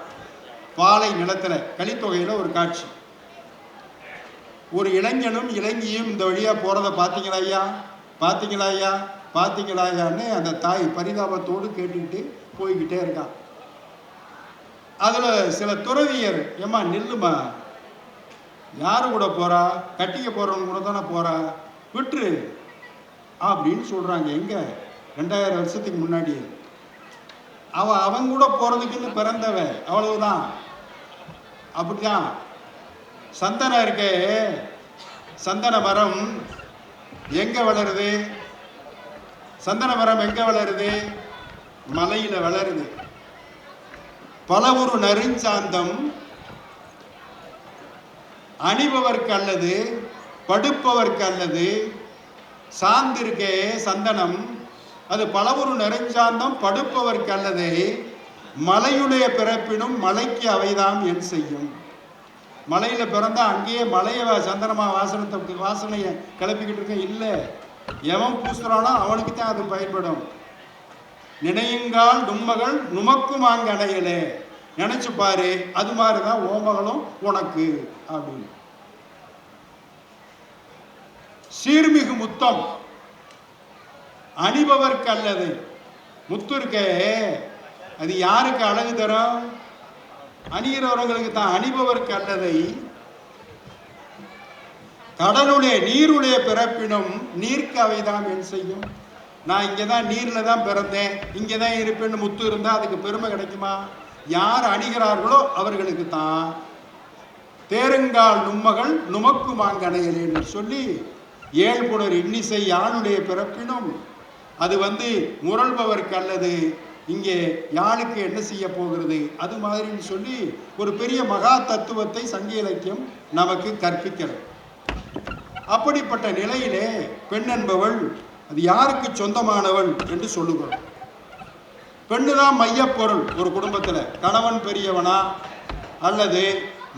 பாலை நிலத்துல கலித்தொகையில ஒரு காட்சி. ஒரு இளைஞனும் இளைஞியும் இந்த வழியா போறதை பார்த்தீங்களா ஐயா, பார்த்தீங்களா ஐயா, பார்த்தீங்களா ஐயான்னு அந்த தாய் பரிதாபத்தோடு கேட்டுக்கிட்டு போய்கிட்டே இருக்கான். அதுல சில துறவியர், ஏம்மா நில்லுமா, யாரு கூட போறா, கட்டிக்க போறவங்க கூட தானே போறா, விட்டுரு அப்படின்னு சொல்றாங்க. எங்க 2000 வருஷத்துக்கு முன்னாடி அவன் கூட போறதுக்குன்னு பிறந்தவ, அவ்வளவுதான். அப்படிதான் சந்தனம் இருக்கே, சந்தன மரம் எங்க வளருது? சந்தன மரம் எங்க வளருது? மலையில வளருது. பலவுரு நறுஞ்சாந்தம் அணிபவர்க்கு அல்லது படுப்பவர்க்கு அல்லது சார்ந்திருக்கே சந்தனம், அது பலவுரு நெருஞ்சாந்தம் படுப்பவர்க்கு அல்லது மலையுடைய பிறப்பினும் மலைக்கு அவைதாம் என் செய்யும். மலையில பிறந்தா அங்கேயே மலையை சந்தனமா வாசனையை கிளப்பிக்கிட்டு இருக்க இல்லை. எவன் பூசுறானோ அவனுக்கு தான் அது பயன்படும். நினையுங்கால் நும்மகள் நுமக்கும் அங்கு அடையலே, நினைச்சு பாரு, அது மாதிரிதான் ஓமகளும் உனக்கு அப்படின்னு. சீர்மிகு முத்தம் அணிபவர்க்கு அல்லது, முத்து இருக்கே அது யாருக்கு அழகு தரும்? அணிகிறவர்களுக்கு தான். அணிபவர்க்கு அல்லதை கடலுடைய நீருடைய பிறப்பினும் நீர்க்கு அவைதான் என் செய்யும். நான் இங்கதான் நீர்ல தான் பிறந்தேன், இங்கதான் இருப்பேன்னு முத்து இருந்தா அதுக்கு பெருமை கிடைக்குமா? யார் அணிகிறார்களோ அவர்களுக்கு தான். தேருங்கால் நும்மகள் நுமக்கு மாங்கனையல் சொல்லி ஏழ்புணர் இன்னிசை யானுடைய பிறப்பினும் அது முரள்பவர்க்கு அல்லது இங்கே யாழுக்கு என்ன செய்ய போகிறது, அது மாதிரின்னு சொல்லி ஒரு பெரிய மகா தத்துவத்தை சங்க இலக்கியம் நமக்கு கற்பிக்கிறது. அப்படிப்பட்ட நிலையிலே பெண் என்பவள் அது யாருக்கு சொந்தமானவள் என்று சொல்லுகிறோம். பெண்ணு தான் மையப்பொருள். ஒரு குடும்பத்தில் கணவன் பெரியவனா அல்லது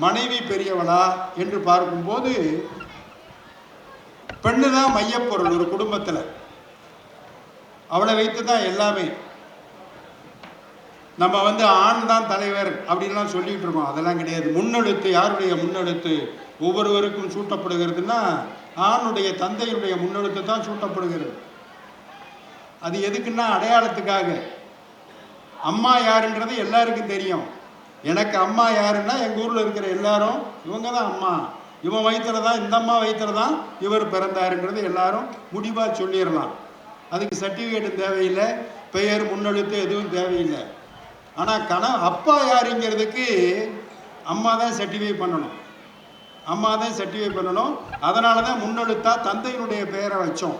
மனைவி பெரியவளா என்று பார்க்கும்போது பெண்ணு தான் மையப்பொருள். ஒரு குடும்பத்தில் அவளை வைத்து தான் எல்லாமே. நம்ம ஆண் தான் தலைவர் அப்படின்லாம் சொல்லிட்டு இருக்கோம். அதெல்லாம் கிடையாது. முன்னெழுத்து யாருடைய முன்னெழுத்து ஒவ்வொருவருக்கும் சூட்டப்படுகிறதுனா ஆணுடைய தந்தையுடைய முன்னெழுத்து தான் சூட்டப்படுகிறது. அது எதுக்குன்னா அடையாளத்துக்காக. அம்மா யாருன்றது எல்லாருக்கும் தெரியும். எனக்கு அம்மா யாருன்னா எங்கள் ஊரில் இருக்கிற எல்லாரும் இவங்க தான் அம்மா, இவன் வயிற்றுல தான், இந்த அம்மா வயிற்றுல தான் இவர் பிறந்தாருன்றது எல்லாரும் முடிவாக சொல்லிடலாம். அதுக்கு சர்டிஃபிகேட்டும் தேவையில்லை, பெயர் முன்னெழுத்து எதுவும் தேவையில்லை. ஆனால் அப்பா யாருங்கிறதுக்கு அம்மா தான் சர்டிஃபை பண்ணணும். அம்மா தான் சர்டிஃபை பண்ணணும். அதனால தான் முன்னெழுத்தா தந்தையினுடைய பெயரை வச்சோம்.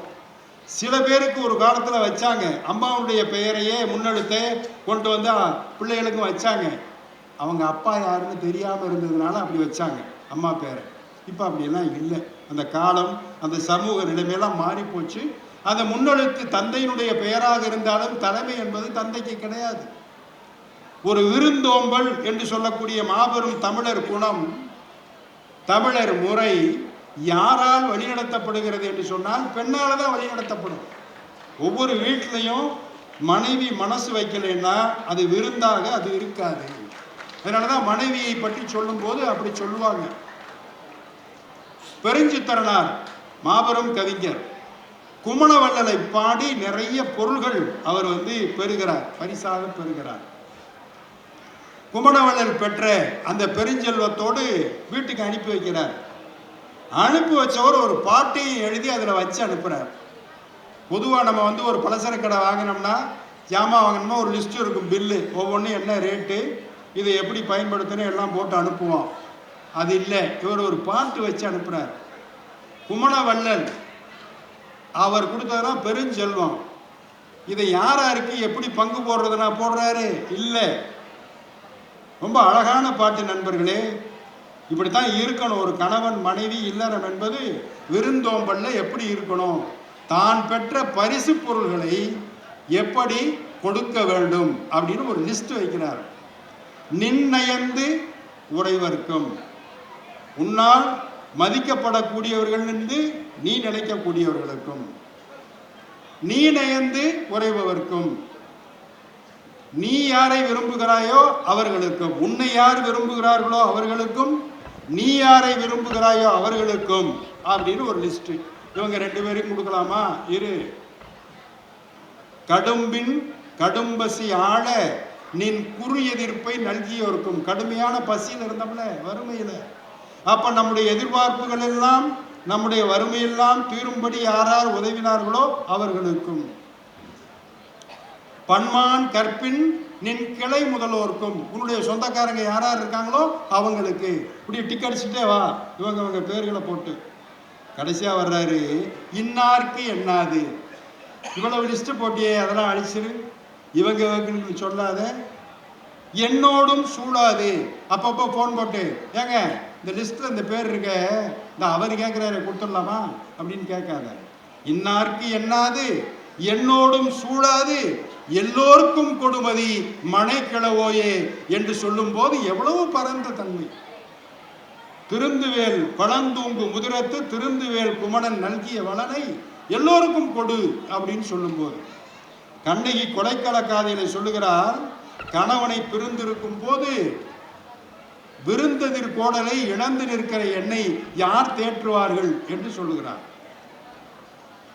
சில பேருக்கு ஒரு காலத்தில் வச்சாங்க, அம்மாவுடைய பெயரையே முன்னெழுத்தை கொண்டு வந்து பிள்ளைகளுக்கும் வச்சாங்க. அவங்க அப்பா யாருன்னு தெரியாமல் இருந்ததுனால அப்படி வச்சாங்க அம்மா பேரை. இப்போ அப்படியெல்லாம் இல்லை. அந்த காலம், அந்த சமூக நிலைமையெல்லாம் மாறி போச்சு. அந்த முன்னெழுத்து தந்தையினுடைய பெயராக இருந்தாலும் தலைமை என்பது தந்தைக்கு கிடையாது. ஒரு விருந்தோம்பல் என்று சொல்லக்கூடிய மாபெரும் தமிழர் குணம், தமிழர் முறை யாரால் வழிநடத்தப்படுகிறது என்று சொன்னால் பெண்ணால் தான் வழிநடத்தப்படும். ஒவ்வொரு வீட்டிலையும் மனைவி மனசு வைக்கலைன்னா அது விருந்தாக அது இருக்காது. அதனால தான் மனைவியை பற்றி சொல்லும்போது அப்படி சொல்லுவாங்க. பெருஞ்சித்திரனார் மாபெரும் கவிஞர் குமணவள்ளலை பாடி நிறைய பொருள்கள் அவர் பெறுகிறார், பரிசாக பெறுகிறார். குமணவள்ளல் பெற்ற அந்த பெருஞ்செல்வத்தோடு வீட்டுக்கு அனுப்பி வைக்கிறார். அனுப்பி வச்சவர் ஒரு பாட்டையும் எழுதி அதில் வச்சு அனுப்புகிறார். பொதுவாக நம்ம ஒரு பலசர கடை வாங்கினோம்னா, ஜாமான் வாங்கினோம்னா ஒரு லிஸ்ட்டு இருக்கும், பில்லு, ஒவ்வொன்றும் என்ன ரேட்டு, இதை எப்படி பயன்படுத்தணும் எல்லாம் போட்டு அனுப்புவோம். அது இல்லை, இவர் ஒரு பாட்டு வச்சு அனுப்புகிறார். குமணவள்ளல் அவர் கொடுத்ததுனா பெருஞ்செல்வம். இதை யாராருக்கு எப்படி பங்கு போடுறதுனா போடுறாரு இல்லை. ரொம்ப அழகான பாட்டு நண்பர்களே. இப்படித்தான் இருக்கணும் ஒரு கணவன் மனைவி இல்லறம் என்பது. விருந்தோம்பல்ல எப்படி இருக்கணும், தான் பெற்ற பரிசு பொருள்களை எப்படி கொடுக்க வேண்டும் அப்படின்னு ஒரு லிஸ்ட் வைக்கிறார். நின்னயந்து உறைவர்க்கும், உன்னால் மதிக்கப்படக்கூடியவர்கள் என்று நீ நினைக்கக்கூடியவர்களுக்கும், நீ நயந்து உறைபவர்க்கும், நீ யாரை விரும்புகிறாயோ அவர்களுக்கும், உன்னை யார் விரும்புகிறார்களோ அவர்களுக்கும், நீ யாரை விரும்புகிறாயோ அவர்களுக்கும் அப்படின்னு ஒரு லிஸ்ட். இவங்க 2 பேரும் கொடுக்கலாமா? இரு. கடும்பின் கடும்பசி ஆள நின் குறு எதிர்ப்பை நல்கியோருக்கும். கடுமையான பசியில் இருந்தோம்ல, வறுமையில. அப்ப நம்முடைய எதிர்பார்ப்புகள் எல்லாம், நம்முடைய வறுமையெல்லாம் தீரும்படி யாரார் உதவினார்களோ அவர்களுக்கும். பன்மான் கற்பின் நின் கிளை முதல்வோருக்கும், உன்னுடைய சொந்தக்காரங்க யாரார் இருக்காங்களோ அவங்களுக்கு. இப்படி டிக் அடிச்சுட்டே வா, இவங்க பேர்களை போட்டு கடைசியா வர்றாரு. இன்னார்க்கு என்னாது, இவ்வளவு லிஸ்ட் போட்டியே, அதெல்லாம் அழிச்சிரு, இவங்க சொல்லாத, என்னோடும் சூழாது. அப்பப்போ போன் போட்டு, ஏங்க இந்த லிஸ்ட்ல இந்த பேர் இருக்க, இந்த அவர் கேட்கிறாரு கொடுத்துடலாமா அப்படின்னு கேட்காத. இன்னார்க்கு என்னாது என்னோடும் சூழாது எல்லோருக்கும் கொடுமதி மனை கிளவோயே என்று சொல்லும் போது எவ்வளவு பரந்த தன்மை. திருந்துவேல் பழந்தூங்கு முதிரத்து திருந்துவேல் குமணன் நல்கிய வளனை எல்லோருக்கும் கொடு அப்படின்னு சொல்லும் போது, கண்ணகி கொடைக்கலக்காதையில சொல்லுகிறார், கணவனை பிரிந்திருக்கும் போது விருந்ததிர் கோடலை இழந்து நிற்கிற என்னை யார் தேற்றுவார்கள் என்று சொல்லுகிறார்.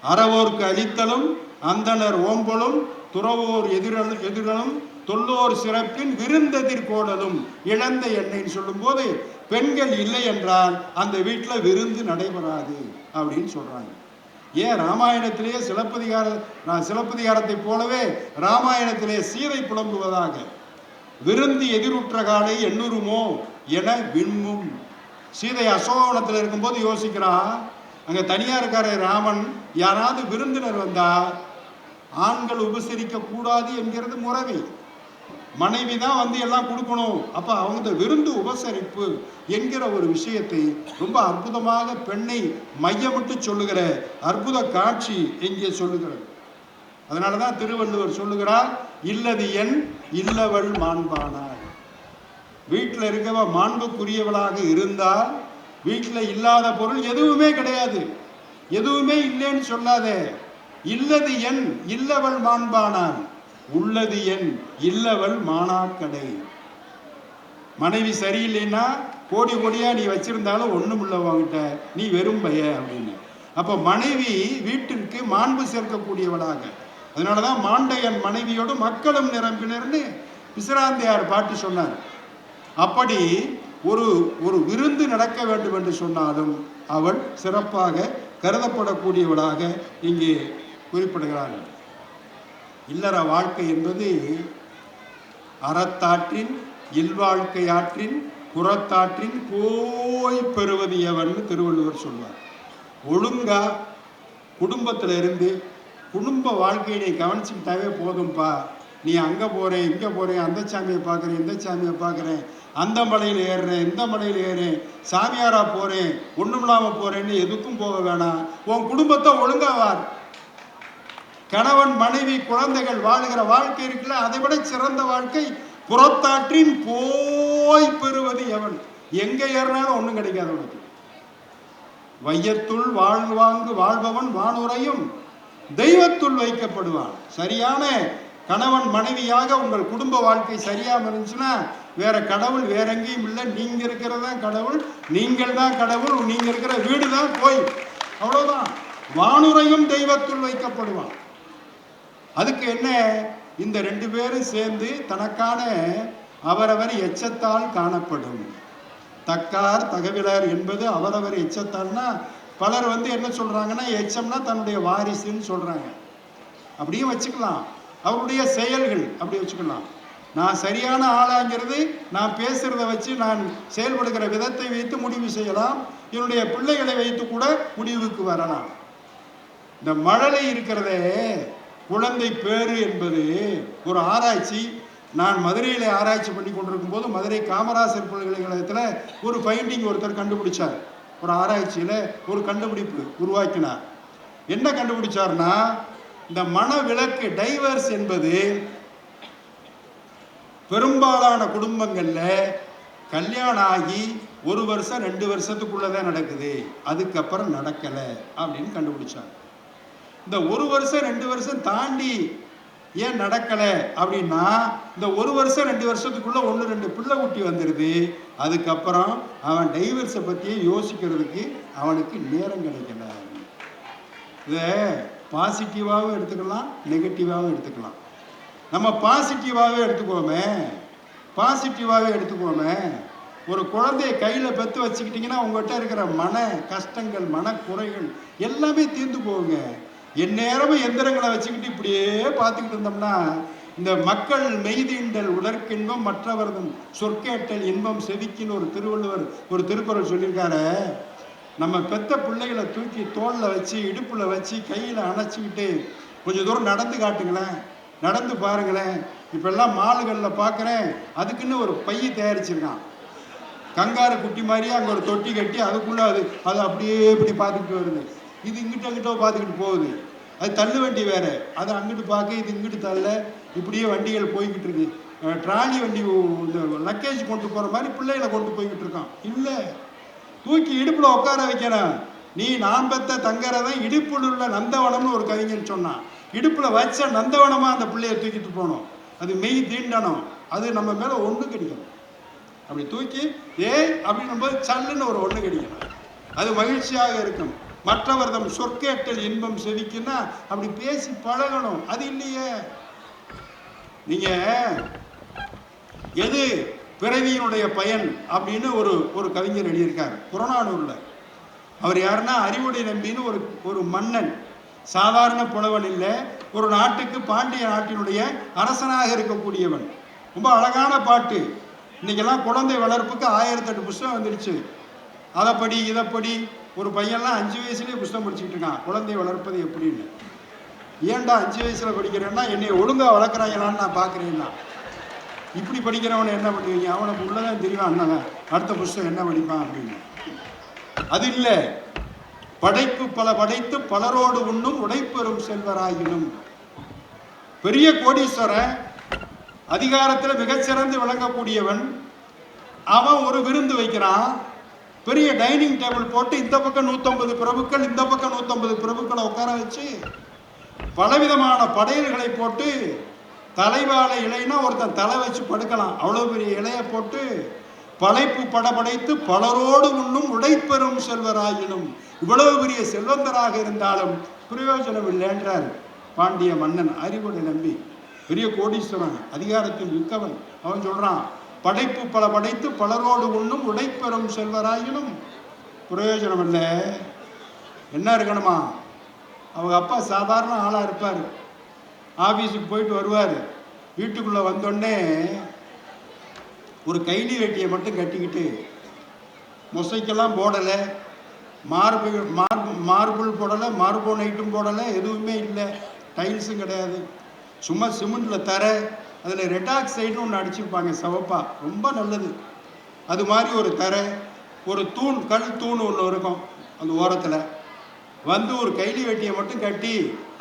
அறவோர்க்கு அளித்தலும் அந்தனர் ஓம்பலும் துறவோர் எதிரலும் தொல்லோர் சிறப்பின் விருந்ததிர் கோடலும் இழந்த எண்ணெய்ன்னு சொல்லும் போது, பெண்கள் இல்லை என்றால் அந்த வீட்டில் விருந்து நடைபெறாது அப்படின்னு சொல்றாங்க. ஏன் ராமாயணத்திலேயே சிலப்பதிகாரத்தை போலவே ராமாயணத்திலே சீதை புலம்புவதாக, விருந்து எதிருற்ற காலை எண்ணுருமோ என விண்மும். சீதை அசோகவனத்தில் இருக்கும்போது யோசிக்கிறான், அங்க தனியா இருக்காரு ராமன், யாராவது விருந்தினர் வந்தா ஆண்கள் உபசரிக்க கூடாது என்கிறது முறைமை. மனைவி தான் எல்லாம் கொடுக்கணும். அப்ப அவங்க விருந்து உபசரிப்பு என்கிற ஒரு விஷயத்தை ரொம்ப அற்புதமாக பெண்ணை மையமிட்டு சொல்லுகிற அற்புத காட்சி இங்கே சொல்லுகிறது. அதனாலதான் திருவள்ளுவர் சொல்லுகிறார், இல்லது என் இல்லவள் மாண்பானாள். வீட்டில் இருக்கவ மாண்புக்குரியவளாக இருந்தால் வீட்டில் இல்லாத பொருள் எதுவுமே கிடையாது. எதுவுமே இல்லைன்னு சொல்லாத. இல்லது என் இல்லவள் மாண்பானாள், உள்ளது என் இல்லவள் மானாக்கடை. மனைவி சரியில்லைன்னா கோடி கோடியா நீ வச்சிருந்தாலும் ஒண்ணும் இல்லை வாங்கிட்ட, நீ வெறும் பைய அப்படின்னு. அப்ப மனைவி வீட்டிற்கு மாண்பு சேர்க்கக்கூடியவளாக. அதனாலதான் மாண்டையன் மனைவியோடு மக்களும் நிரம்பினர்னு பிசிராந்தையார் பாட்டு சொன்னார். அப்படி ஒரு ஒரு விருந்து நடக்க வேண்டும் என்று சொன்னாலும் அவள் சிறப்பாக கருதப்படக்கூடியவளாக இங்கே குறிப்பிடுகிறார்கள். இல்லற வாழ்க்கை என்பது அறத்தாற்றின் இல்வாழ்க்கையாற்றின் புறத்தாற்றின் போய் பெறுவது எவன் திருவள்ளுவர் சொல்வார். ஒழுங்கா குடும்பத்தில் இருந்து குடும்ப வாழ்க்கையை கவனிச்சுக்கிட்டாவே போதும்பா. நீ அங்கே போகிறேன் இங்கே போகிறேன், அந்த சாமியை பார்க்குறேன் இந்த சாமியை பார்க்குறேன், அந்த மலையில் ஏறுறேன் இந்த மலையில் ஏறேன், சாமியாரா போகிறேன் ஒன்றும் இல்லாமல் போகிறேன்னு எதுக்கும் போக வேணாம். உன் குடும்பத்தை ஒழுங்காவார். கணவன் மனைவி குழந்தைகள் வாழுகிற வாழ்க்கை இருக்குல்ல, அதை விட சிறந்த வாழ்க்கை புறத்தாற்றின் போய் பெறுவது எவன். எங்க ஏறினாலும் ஒன்றும் கிடைக்காது உனக்கு. வையத்துள் வாழ்வாங்கு வாழ்பவன் வானுரையும் தெய்வத்துள் வைக்கப்படுவான். சரியான கணவன் மனைவியாக உங்கள் குடும்ப வாழ்க்கை சரியாக இருந்துச்சுன்னா வேற கடவுள் வேற எங்கேயும் இல்லை. நீங்க இருக்கிறதா கடவுள், நீங்கள் தான் கடவுள், நீங்க இருக்கிற வீடு தான் கோயில். அவ்வளவுதான். வானுரையும் தெய்வத்துள் வைக்கப்படுவான். அதுக்கு என்ன, இந்த ரெண்டு பேரும் சேர்ந்து தனக்கான அவரவர் எச்சத்தால் காணப்படும். தக்கார் தகவலர் என்பது அவரவர் எச்சத்தால்னா, பலர் என்ன சொல்றாங்கன்னா எச்சம்னா தன்னுடைய வாரிசுன்னு சொல்றாங்க. அப்படியும் வச்சுக்கலாம். அவருடைய செயல்கள் அப்படி வச்சுக்கலாம். நான் சரியான ஆளாங்கிறது நான் பேசுறத வச்சு நான் செயல்படுகிற விதத்தை வைத்து முடிவு செய்யலாம். என்னுடைய பிள்ளைகளை வைத்து கூட முடிவுக்கு வரலாம். இந்த மழலை இருக்கிறதே குழந்தை பேரு என்பது ஒரு ஆராய்ச்சி. நான் மதுரையில் ஆராய்ச்சி பண்ணி கொண்டிருக்கும் போது மதுரை காமராசர் பல்கலைக்கழகத்தில் ஒரு ஃபைண்டிங் ஒருத்தர் கண்டுபிடிச்சார். ஒரு ஆராய்ச்சியில் ஒரு கண்டுபிடிப்பு உருவாக்கினார். என்ன கண்டுபிடிச்சார்னா, இந்த மனவிலக்கு டைவர்ஸ் என்பது பெரும்பாலான குடும்பங்கள்ல கல்யாணம் ஆகி 1 வருஷம் 2 வருஷத்துக்குள்ளதான் நடக்குது, அதுக்கப்புறம் நடக்கல அப்படின்னு கண்டுபிடிச்சாங்க. இந்த 1 வருஷம் 2 வருஷம் தாண்டி ஏன் நடக்கல அப்படின்னா, இந்த 1 வருஷம் 2 வருஷத்துக்குள்ள 1-2 பிள்ளை குட்டி வந்துடுது. அதுக்கப்புறம் அவன் டைவர்ஸை பற்றியே யோசிக்கிறதுக்கு அவனுக்கு நேரம் கிடைக்கல. இதை பாசிட்டிவாகவும் எடுத்துக்கலாம், நெகட்டிவாகவும் எடுத்துக்கலாம். நம்ம பாசிட்டிவாகவே எடுத்துக்கோமே. ஒரு குழந்தைய கையில் பெற்று வச்சுக்கிட்டிங்கன்னா உங்கள்கிட்ட இருக்கிற மன கஷ்டங்கள் மனக்குறைகள் எல்லாமே தீர்ந்து போகுங்க. எந்நேரமும் எந்திரங்களை வச்சுக்கிட்டு இப்படியே பார்த்துக்கிட்டு இருந்தோம்னா, இந்த மக்கள் மெய்தீண்டல் உடற்கின்பம் மற்றவர்தம் சொற்கேட்டல் இன்பம் செவிக்கின்னு ஒரு திருவள்ளுவர் ஒரு திருக்குறள் சொல்லியிருக்காரு. நம்ம பெத்த பிள்ளைகளை தூக்கி தோளில் வச்சு இடுப்பில் வச்சு கையில் அணைச்சிக்கிட்டு கொஞ்சம் தூரம் நடந்து காட்டுங்களேன், நடந்து பாருங்களேன். இப்பெல்லாம் மால்களில் பார்க்குறேன், அதுக்குன்னு ஒரு பைய தயாரிச்சிருக்கான். கங்காரு குட்டி மாதிரியே அங்கே ஒரு தொட்டி கட்டி அதுக்குள்ளே அது அப்படியே இப்படி பார்த்துக்கிட்டு வருது. இது இங்கிட்ட பார்த்துக்கிட்டு போகுது. அது தள்ளு வண்டி வேற, அது அங்கிட்டு பார்க்க இது இங்கிட்டு தள்ள, இப்படியே வண்டிகள் போய்கிட்டு இருக்கு. ட்ராலி வண்டி இந்த லக்கேஜ் கொண்டு போகிற மாதிரி பிள்ளைகளை கொண்டு போய்கிட்டு இருக்கான். இல்லை, தூக்கி இடுப்பில் உட்கார வைக்கிறேன். நீ நான் பெத்த தங்கறதான் இடுப்பில் உள்ள நந்தவனம்னு ஒரு கவிஞன் சொன்னான். இடுப்பில் வச்ச நந்தவனமாக அந்த பிள்ளைய தூக்கிட்டு போகணும். அது மெய் தீண்டணும். அது நம்ம மேலே ஒன்று கிடைக்கணும். அப்படி தூக்கி அப்படின்னும் போது சல்லுன்னு ஒரு ஒன்று கிடைக்கணும். அது மகிழ்ச்சியாக இருக்கும். மற்றவர்தம் சொற்கேட்டல் இன்பம் செவிக்குன்னா அப்படி பேசி பழகணும். அது இல்லையே. நீங்க எது பிறவியினுடைய பயன் அப்படின்னு ஒரு கவிஞர் எழுதியிருக்கார் புறநானூர்ல. அவர் யாருன்னா அறிவுடை நம்பின்னு ஒரு மன்னன், சாதாரண புலவன் இல்லை, ஒரு நாட்டுக்கு பாண்டிய நாட்டினுடைய அரசனாக இருக்கக்கூடியவன். ரொம்ப அழகான பாட்டு. இன்னைக்கெல்லாம் குழந்தை வளர்ப்புக்கு 1008 புஸ்தகம் வந்துடுச்சு. அதைப்படி இதைப்படி ஒரு பையன்லாம் 5 வயசுலேயே புஸ்தகம் படிச்சுக்கிட்டு இருக்கான், குழந்தை வளர்ப்பது எப்படின்னு. ஏன்டா 5 வயசுல படிக்கிறேன்னா என்னை ஒழுங்கா வளர்க்குறாங்களான்னு நான் பார்க்குறேன்னா. இப்படி படிக்கிறவனை என்ன பண்ணுவீங்க? அவனுக்கு உள்ளதான் தெரியும் அண்ணன் அடுத்த புஸ்தகம் என்ன படிப்பான் அப்படின்னு. அது இல்லை, படைப்பு பல படைத்து பலரோடு உண்ணும் உடைப்பெறும் செல்வராயினும். பெரிய கோடீஸ்வரன், அதிகாரத்தில் மிகச்சிறந்து விளங்கக்கூடியவன், அவன் ஒரு விருந்து வைக்கிறான். பெரிய டைனிங் டேபிள் போட்டு இந்த பக்கம் 150 பிரபுக்கள், இந்த பக்கம் 150 பிரபுக்களை உட்கார வச்சு பலவிதமான படையல்களை போட்டு, தலைவாழை இலைனா ஒருத்தன் தலை வச்சு படுக்கலாம், அவ்வளோ பெரிய இலையை போட்டு படைப்பு படபடைத்து பலரோடு உண்ணும் உடைப்பெறும் செல்வராயினும். இவ்வளவு பெரிய செல்வந்தராக இருந்தாலும் பிரயோஜனம் இல்லைன்றார் பாண்டிய மன்னன் அறிவுடை நம்பி. பெரிய கோடீஸ்வரன், அதிகாரத்தில் மிக்கவன். அவன் சொல்றான், படைப்பு பல படைத்து பலரோடு உண்ணும் உடைப்பெறும் செல்வராயினும் பிரயோஜனம் இல்லை. என்ன இருக்கணுமா? அவங்க அப்பா சாதாரண ஆளாக இருப்பார், ஆஃபீஸுக்கு போயிட்டு வருவார். வீட்டுக்குள்ளே வந்தோடனே ஒரு கைலி வெட்டியை மட்டும் கட்டிக்கிட்டு, மொசைக்கெல்லாம் போடலை, மார்பிள் போடலை, மார்போனைட்டும் போடலை, எதுவுமே இல்லை, டைல்ஸும் கிடையாது, சும்மா சிமெண்டில் தர, அதில் ரெட்டாக்சைடுன்னு ஒன்று அடிச்சிருப்பாங்க சிவப்பா, ரொம்ப நல்லது. அது மாதிரி ஒரு தரை, ஒரு தூண், கல் தூண் ஒன்று இருக்கும் அந்த ஓரத்தில். வந்து ஒரு கைலி வெட்டியை மட்டும் கட்டி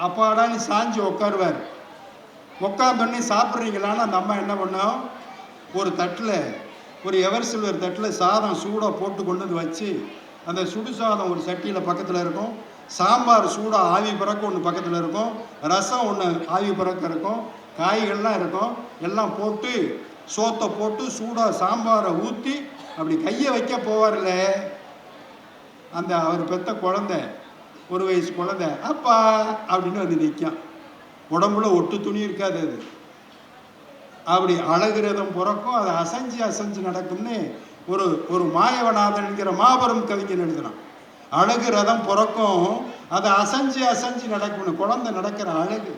அப்பாடான்னு சாஞ்சு உட்காருவார். உட்காந்தோடனே சாப்பிட்றீங்களான்னு அந்த அம்மா என்ன பண்ணோம், ஒரு தட்டில், ஒரு எவர் சில்வர் தட்டில் சாதம் சூடாக போட்டு கொண்டு வந்து வச்சு, அந்த சுடு சாதம் ஒரு சட்டியில் பக்கத்தில் இருக்கும், சாம்பார் சூடாக ஆவி பறக்க ஒன்று பக்கத்தில் இருக்கும், ரசம் ஒன்று ஆவி பறக்க இருக்கும், காய்கள்லாம் இருக்கும், எல்லாம் போட்டு சோத்தை போட்டு சூடாக சாம்பாரை ஊற்றி அப்படி கையை வைக்க போவார்ல, அந்த அவர் பெற்ற குழந்தை, 1 வயசு குழந்தை, அப்பா அப்படின்னு வந்து நிற்கும். உடம்புல ஒட்டு துணி இருக்காது. அது அப்படி அழகு ரதம் பிறக்கும், அது அசைஞ்சு அசைஞ்சு நடக்கும்னு ஒரு மாயவநாதன்கிற மாபெரும் கவிஞன் எழுதினான். அழகு ரதம் பிறக்கும், அதை அசைஞ்சு அசைஞ்சு நடக்கும்னு, குழந்தை நடக்கிற அழகு.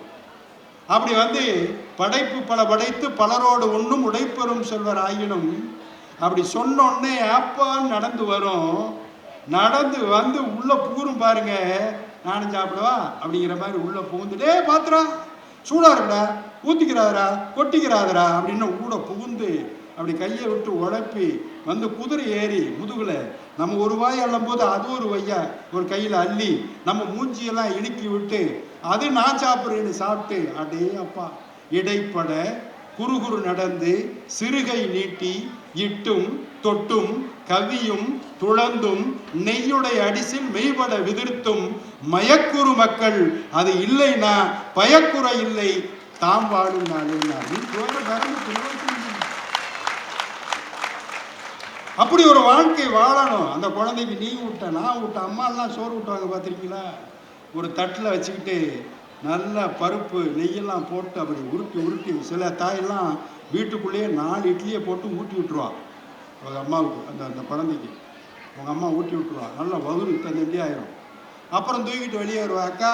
அப்படி வந்து படைப்பு பல படைத்து பலரோடு ஒன்றும் உடைப்பெறும் செல்வர் ஆயினும், அப்படி சொன்னோடனே அப்பான்னு நடந்து வரும். நடந்து வந்து உள்ள பூரும் பாருங்க, நானும் சாப்பிடுவா அப்படிங்கிற மாதிரி உள்ள புகுந்துட்டே பாத்துறா, சூடா இருக்கா, ஊத்திக்கிறாதரா, கொட்டிக்கிறாதரா அப்படின்னு கூட புகுந்து அப்படி கையை விட்டு உழப்பி வந்து குதிரை ஏறி முதுகுல நம்ம ஒரு வாய் அள்ளும் போது அது ஒரு வையா ஒரு கையில் அள்ளி நம்ம மூஞ்சியெல்லாம் இணுக்கி விட்டு அது நான் சாப்பிட்றேன்னு சாப்பிட்டு, அடே அப்பா, இடைப்பட குறுகுறு நடந்து சிறுகை நீட்டி இட்டும் தொட்டும் கவியும் துளந்தும் நெய்யுடைய அடிசில் மெய்பட விதிர்த்தும் மயக்குறு மக்கள் அது இல்லைனா பயக்குறை இல்லை தாம் வாழும் நாளே. அப்படி ஒரு வாழ்க்கை வாழணும். அந்த குழந்தைக்கு நீ விட்ட, நான் விட்ட, அம்மா எல்லாம் சோறு விட்டுவாங்க பார்த்துருக்கீங்களா? ஒரு தட்டில் வச்சுக்கிட்டு நல்லா பருப்பு நெய்யெல்லாம் போட்டு அப்படி உருட்டி உருட்டி, சில தாயெல்லாம் வீட்டுக்குள்ளேயே 4 இட்லியை போட்டு ஊட்டி விட்டுருவா அவங்க அம்மாவுக்கு, அந்த குழந்தைக்கு அவங்க அம்மா ஊட்டி விட்டுருவா. நல்லா வகுறு தந்தி ஆயிரும். அப்புறம் தூக்கிட்டு வெளியே வருவா, அக்கா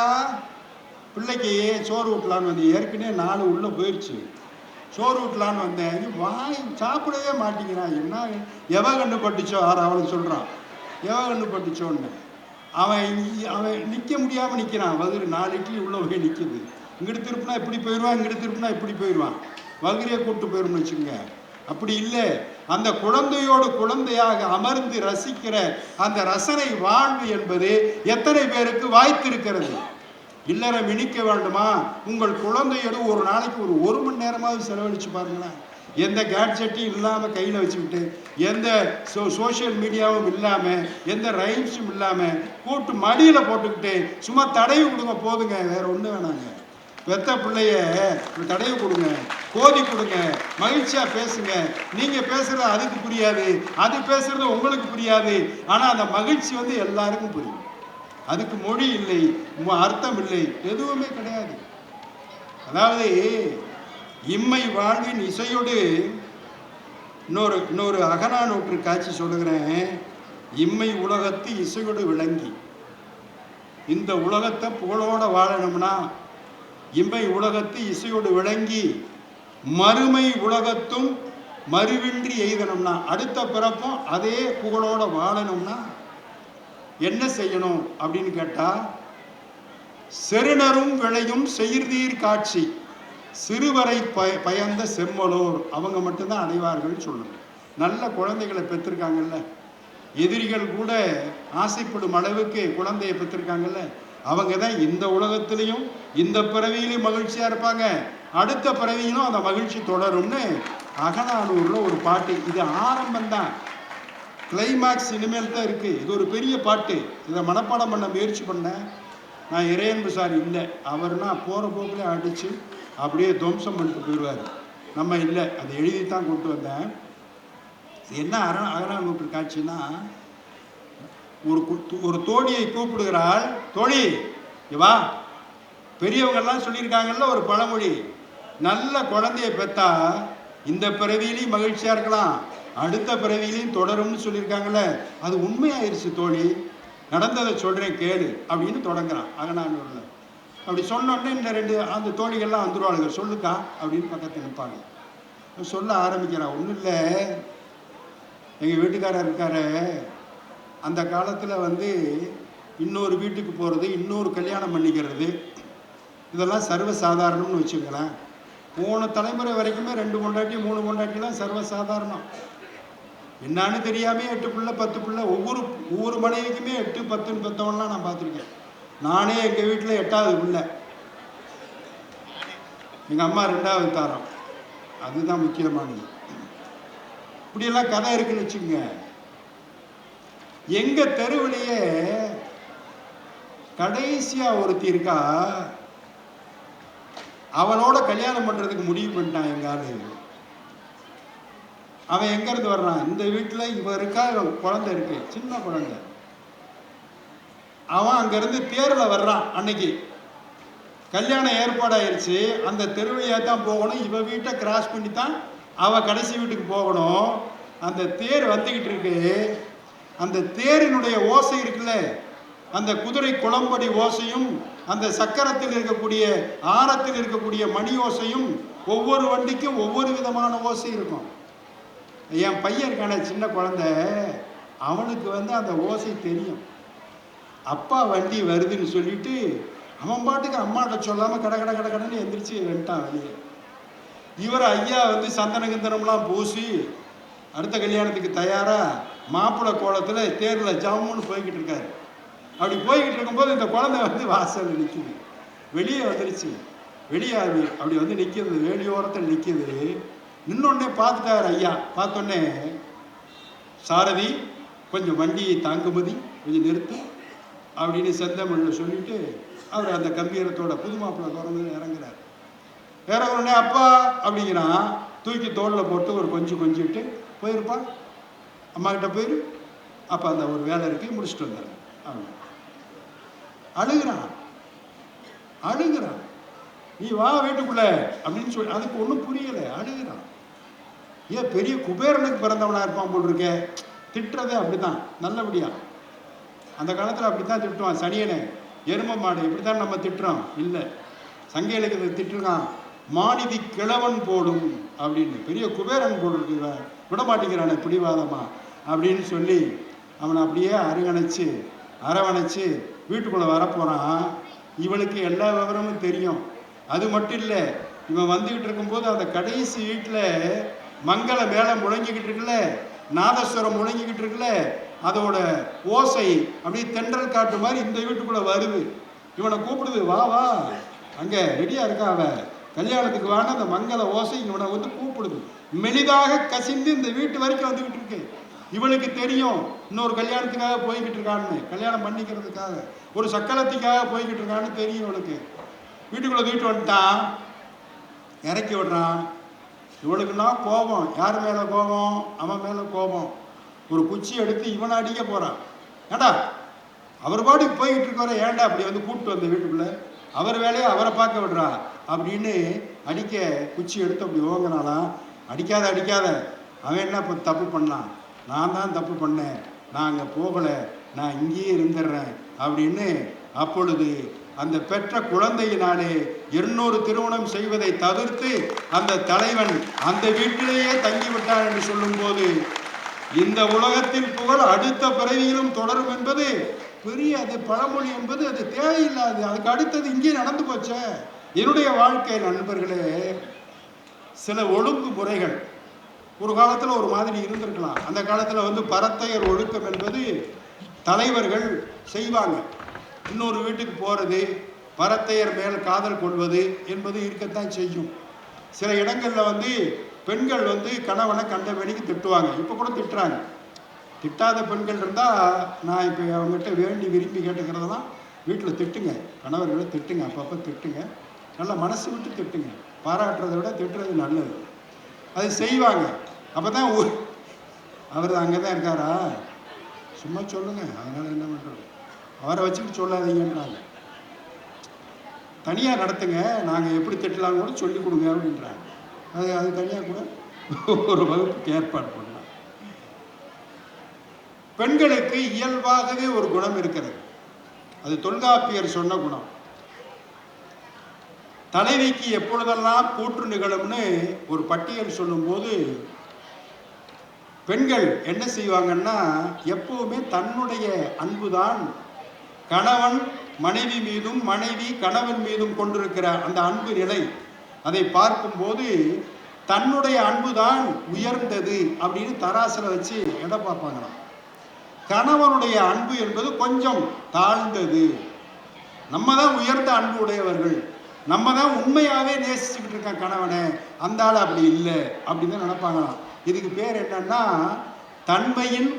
பிள்ளைக்கு சோறு ஊட்டலான்னு வந்து, ஏற்கனவே 4 உள்ளே போயிடுச்சு, சோறு ஊட்டலான்னு வந்தேன், வாய் சாப்பிடவே மாட்டேங்கிறான், என்ன எவ கண்ணு பட்டுச்சோ, அவனுக்கு சொல்கிறான் எவ கண்ணு பட்டுச்சோன்னு. அவன் நிற்க முடியாமல் நிற்கிறான், வகுறு 4 இட்லி உள்ளே போய் நிற்கிது. இங்கிட்டு திருப்பினா இப்படி போயிடுவான், இங்கிட்டு திருப்பினா இப்படி போயிடுவான், வகுரையை கூப்பிட்டு போயிடும்னு வச்சுக்கோங்க. அப்படி இல்லை, அந்த குழந்தையோடு குழந்தையாக அமர்ந்து ரசிக்கிற அந்த ரசனை வாழ்வு என்பது எத்தனை பேருக்கு வாய்த்திருக்கிறது? இல்லறம் இனிக்க வேண்டுமா? உங்கள் குழந்தையோடு ஒரு நாளைக்கு ஒரு மணி நேரமாவது செலவழிச்சு பாருங்களேன். எந்த கேட்ஜெட்டும் இல்லாமல் கையில் வச்சுக்கிட்டு, எந்த சோஷியல் மீடியாவும் இல்லாமல், எந்த ரைம்ஸும் இல்லாமல், கூட்டு மடியில் போட்டுக்கிட்டு சும்மா தடவி கொடுங்க போதுங்க, வேற ஒன்றும் வேணாங்க. பெத்த பிள்ளைய தடவி கொடுங்க, கோதி கொடுங்க, மகிழ்ச்சியாக பேசுங்க. நீங்கள் பேசுகிறது அதுக்கு புரியாது, அது பேசுகிறது உங்களுக்கு புரியாது, ஆனால் அந்த மகிழ்ச்சி வந்து எல்லாருக்கும் புரியும். அதுக்கு மொழி இல்லை, அர்த்தம் இல்லை, எதுவுமே கிடையாது. அதாவது இம்மை வாழ்வின் இசையோடு இன்னொரு அகநானூற்று காட்சி சொல்லுகிறேன். இம்மை உலகத்து இசையோடு விளங்கி, இந்த உலகத்தை புகழோட வாழணும்னா இம்மை உலகத்து இசையோடு விளங்கி, மறுமை உலகத்தும் மறுவின்றி எய்தணும்னா, அடுத்த பிறப்பும் அதே புகழோட வாழணும்னா என்ன செய்யணும் அப்படின்னு கேட்டா, செருணரும் விளையும் செயிர்தீர் காட்சி சிறுவரை பயந்த செம்மலோர் அவங்க மட்டும்தான் அடைவார்கள் சொல்லணும். நல்ல குழந்தைகளை பெற்றிருக்காங்கல்ல, எதிரிகள் கூட ஆசைப்படும் அளவுக்கு குழந்தையை பெற்றிருக்காங்கல்ல, அவங்க தான் இந்த உலகத்திலையும் இந்த பிறவியிலையும் மகிழ்ச்சியா இருப்பாங்க, அடுத்த பிறவியிலும் அந்த மகிழ்ச்சி தொடரும்னு அகநானூர்ல ஒரு பாட்டு. இது ஆரம்பம் தான், கிளைமேக்ஸ் இனிமேல் தான் இருக்கு. இது ஒரு பெரிய பாட்டு. இதை மனப்பாடம் பண்ண முயற்சி பண்ணேன். நான் இறையன்பு சார் இல்லை, அவர்னா போகிற போக்கில் அடித்து அப்படியே துவம்சம் பண்ணிட்டு போயிடுவார். நம்ம இல்லை, அதை எழுதி தான் கொண்டு வந்தேன். என்ன அகநானூற்று காட்சின்னா, ஒரு தோழியை கூப்பிடுகிறாள். தோழி வா, பெரியவங்கெல்லாம் சொல்லியிருக்காங்கல்ல ஒரு பழமொழி, நல்ல குழந்தைய பெற்றா இந்த பிறவியிலையும் மகிழ்ச்சியாக இருக்கலாம், அடுத்த பிறவியிலையும் தொடரும்னு சொல்லியிருக்காங்கல்ல, அது உண்மையாயிருச்சு தோழி, நடந்ததை சொல்கிறேன் கேளு அப்படின்னு தொடங்குறான் அகநானூரில். அப்படி சொன்னோடனே இந்த ரெண்டு அந்த தோழிகள்லாம் வந்துடுவாளுங்க, சொல்லுக்கா அப்படின்னு பக்கத்தில் நிற்பாங்க. சொல்ல ஆரம்பிக்கிறான். ஒன்றும் இல்லை, எங்கள் வீட்டுக்காரர் இருக்காரு, அந்த காலத்தில் இன்னொரு வீட்டுக்கு போகிறது, இன்னொரு கல்யாணம் பண்ணிக்கிறது, இதெல்லாம் சர்வசாதாரணம்னு வச்சுக்கலாம். போன தலைமுறை வரைக்குமே 2 பொண்டாட்டி 3 பொண்டாட்டிலாம் சர்வசாதாரணம். என்னான்னு தெரியாமல் 8 பிள்ளை 10 பிள்ளை, ஒவ்வொரு மனைவிக்குமே 8 10 பெற்றவன்லாம் நான் பார்த்துருக்கேன். நானே எங்கள் வீட்டில் 8வது பிள்ளை, எங்கள் அம்மா 2வது தாரம். அதுதான் முக்கியமானது. இப்படியெல்லாம் கதை இருக்குன்னு வச்சுக்கோங்க. எங்க தெருவிலேயே கடைசியா ஒருத்தி இருக்கா, அவனோட கல்யாணம் பண்றதுக்கு முடிவு பண்ணிட்டான் எங்க ஆளு. அவன் எங்க இருந்து வர்றான், இந்த வீட்டுல இவ இருக்கா, குழந்தை இருக்கு, சின்ன குழந்தை. அவன் அங்க இருந்து தேர்ல வர்றான். அன்னைக்கு கல்யாணம் ஏற்பாடாயிருச்சு, அந்த தெருவழியா தான் போகணும், இவ வீட்டை கிராஸ் பண்ணி தான் அவ கடைசி வீட்டுக்கு போகணும். அந்த தேர் வந்துகிட்டு இருக்கு. அந்த தேரினுடைய ஓசை இருக்குல்ல, அந்த குதிரை குளம்படி ஓசையும், அந்த சக்கரத்தில் இருக்கக்கூடிய ஆரத்தில் இருக்கக்கூடிய மணி ஓசையும், ஒவ்வொரு வண்டிக்கும் ஒவ்வொரு விதமான ஓசை இருக்கும். என் பையன் இருக்கான சின்ன குழந்தை, அவனுக்கு அந்த ஓசை தெரியும். அப்பா வண்டி வருதுன்னு சொல்லிட்டு அவன் பாட்டுக்கு அம்மாட்ட சொல்லாமல் கட கட கட கடன்னு எந்திரிச்சு வந்துட்டான் வெளியே. இவர் ஐயா சந்தன கிந்தனம்லாம் பூசி அடுத்த கல்யாணத்துக்கு தயாரா மாப்பிள்ளை கோலத்தில் தேரில் ஜம்முன்னு போய்கிட்டு இருக்காரு. அப்படி போய்கிட்டு இருக்கும்போது இந்த குழந்தை வாசலில் நிற்குது. வெளியே வந்துருச்சு. வெளியே அப்படி நிற்கிறது, வேலியோரத்தில் நிற்கிது. நின்னொடனே பார்த்துட்டார் ஐயா. பார்த்தோன்னே, சாரதி கொஞ்சம் வண்டியை தாங்குமதி, கொஞ்சம் நிறுத்து அப்படின்னு செந்தமிழில் சொல்லிட்டு அவர் அந்த கம்பீரத்தோட புது மாப்பிள்ளை திறந்து இறங்குறார். இறங்குறோடனே அப்பா அப்படிங்கிறான். தூக்கி தோளில் போட்டு ஒரு கொஞ்சிட்டு போயிருப்பா, அம்மா கிட்ட போயிரு, அப்போ அந்த ஒரு வேலை இருக்கு முடிச்சுட்டு வந்துடுறேன் அப்படின்னு அழுகிறான். நீ வா வீட்டுக்குள்ள அப்படின்னு சொல்லி, அதுக்கு ஒன்றும் புரியலை, அழுகிறான். ஏன் பெரிய குபேரனுக்கு பிறந்தவனா இருப்பான் போல் இருக்க. திட்டுறதே அப்படித்தான், நல்லபடியா. அந்த காலத்தில் அப்படித்தான் திட்டுவான். சனியனை எரும மாடு இப்படித்தான் நம்ம திட்டுறோம். இல்லை, சங்கைகளுக்கு திட்டுருக்கான், மாநிதி கிழவன் போடும் அப்படின்னு. பெரிய குபேரன் போல் இருக்கு, விட மாட்டேங்கிறானே பிடிவாதமா அப்படின்னு சொல்லி அவனை அப்படியே அரவணைச்சு வீட்டுக்குள்ளே வரப்போகிறான். இவனுக்கு எல்லா விவரமும் தெரியும். அது மட்டும் இல்லை, இவன் வந்துக்கிட்டு இருக்கும்போது அந்த கடைசி வீட்டில் மங்கள மேளம் முழங்கிக்கிட்டு இருக்குல்ல, நாதஸ்வரம் முழங்கிக்கிட்டு இருக்குல்ல, அதோட ஓசை அப்படியே தென்றல் காட்டு மாதிரி இந்த வீட்டுக்குள்ளே வருது. இவனை கூப்பிடுது, வா வா அங்கே ரெடியாக இருக்கா அவ, கல்யாணத்துக்கு வான அந்த மங்கள ஓசை இவனை கூப்பிடுது. மெலிதாக கசிந்து இந்த வீட்டு வரைக்கும் வந்துக்கிட்டு இருக்கு. இவனுக்கு தெரியும் இன்னொரு கல்யாணத்துக்காக போய்கிட்டு இருக்கான்னு, கல்யாணம் பண்ணிக்கிறதுக்காக, ஒரு சக்கரத்துக்காக போய்கிட்டு இருக்கான்னு தெரியும் இவனுக்கு. வீட்டுக்குள்ளே தூக்கிட்டு வந்துட்டான், இறக்கி விடுறான். இவனுக்குன்னா கோபம். யார் மேலே கோபம்? அவன் மேலே கோபம். ஒரு குச்சி எடுத்து இவனை அடிக்க போகிறான். ஏண்டா அவர் பாட்டுக்கு போய்கிட்டு இருக்கவரை ஏன்டா அப்படி கூப்பிட்டு வந்த வீட்டுக்குள்ளே, அவர் வேலையை அவரை பார்க்க விடுறா அப்படின்னு அடிக்க குச்சி எடுத்து அப்படி ஓங்கினாலாம். அடிக்காத, அவன் என்ன இப்போ தப்பு பண்ணான், நான் தான் தப்பு பண்ணேன், நான் அங்கே போகலை, நான் இங்கேயே இருந்துடுறேன் அப்படின்னு. அப்பொழுது அந்த பெற்ற குழந்தையினாலே 200 திருமணம் செய்வதை தவிர்த்து அந்த தலைவன் அந்த வீட்டிலேயே தங்கிவிட்டான் என்று சொல்லும்போது, இந்த உலகத்தின் புகழ் அடுத்த பிறவியிலும் தொடரும் என்பது பெரிய அது பழமொழி என்பது அது தேவையில்லாது. அதுக்கு அடுத்தது இங்கே நடந்து போச்சே. என்னுடைய வாழ்க்கை நண்பர்களே, சில ஒழுங்கு முறைகள் ஒரு காலத்தில் ஒரு மாதிரி இருந்திருக்கலாம். அந்த காலத்தில் பரத்தையர் ஒழுக்கம் என்பது தலைவர்கள் செய்வாங்க. இன்னொரு வீட்டுக்கு போகிறது, பரத்தையர் மேல் காதல் கொள்வது என்பது இருக்கத்தான் செய்யும். சில இடங்களில் பெண்கள் கணவனை கண்ட வேலைக்கு திட்டுவாங்க. இப்போ கூட திட்டுறாங்க. திட்டாத பெண்கள் இருந்தால் நான் இப்போ அவங்ககிட்ட வேண்டி விரும்பி கேட்டுக்கிறதெல்லாம் வீட்டில் திட்டுங்க, கணவர்களை திட்டுங்க, அப்பப்போ திட்டுங்க, நல்லா மனசு விட்டு திட்டுங்க. பாராட்டுறதை விட திட்டுறது நல்லது. அது செய்வாங்க. அப்போ தான் அவர் அங்கே தான் இருக்காரா, சும்மா சொல்லுங்க, அதனால் என்ன பண்ணுறது, அவரை வச்சுக்கிட்டு சொல்லாதீங்கன்றாங்க. தனியாக நடத்துங்க, நாங்கள் எப்படி திட்டலாம் கூட சொல்லி கொடுங்க அப்படின்றாங்க. அது தனியாக கூட ஒரு வகுப்புக்கு ஏற்பாடு பண்ணலாம். பெண்களுக்கு இயல்பாகவே ஒரு குணம் இருக்கிறது. அது தொல்காப்பியர் சொன்ன குணம். தலைவிக்கு எப்பொழுதெல்லாம் கூற்று நிகழும்னு ஒரு பட்டியல் சொல்லும்போது பெண்கள் என்ன செய்வாங்கன்னா, எப்பவுமே தன்னுடைய அன்புதான் கணவன் மனைவி மீதும் மனைவி கணவன் மீதும் கொண்டிருக்கிற அந்த அன்பு நிலை, அதை பார்க்கும்போது தன்னுடைய அன்புதான் உயர்ந்தது அப்படின்னு தராசில் வச்சு எடை பார்ப்பாங்களாம். கணவனுடைய அன்பு என்பது கொஞ்சம் தாழ்ந்தது, நம்ம தான் உயர்ந்த அன்பு உடையவர்கள், நம்ம தான் உண்மையாகவே நேசிச்சுக்கிட்டு இருக்கோம் கணவனை, அந்த ஆள் அப்படி இல்லை அப்படின்னு தான் நினைப்பாங்களாம். இதுக்கு பேர் என்னன்னா தன்மையின்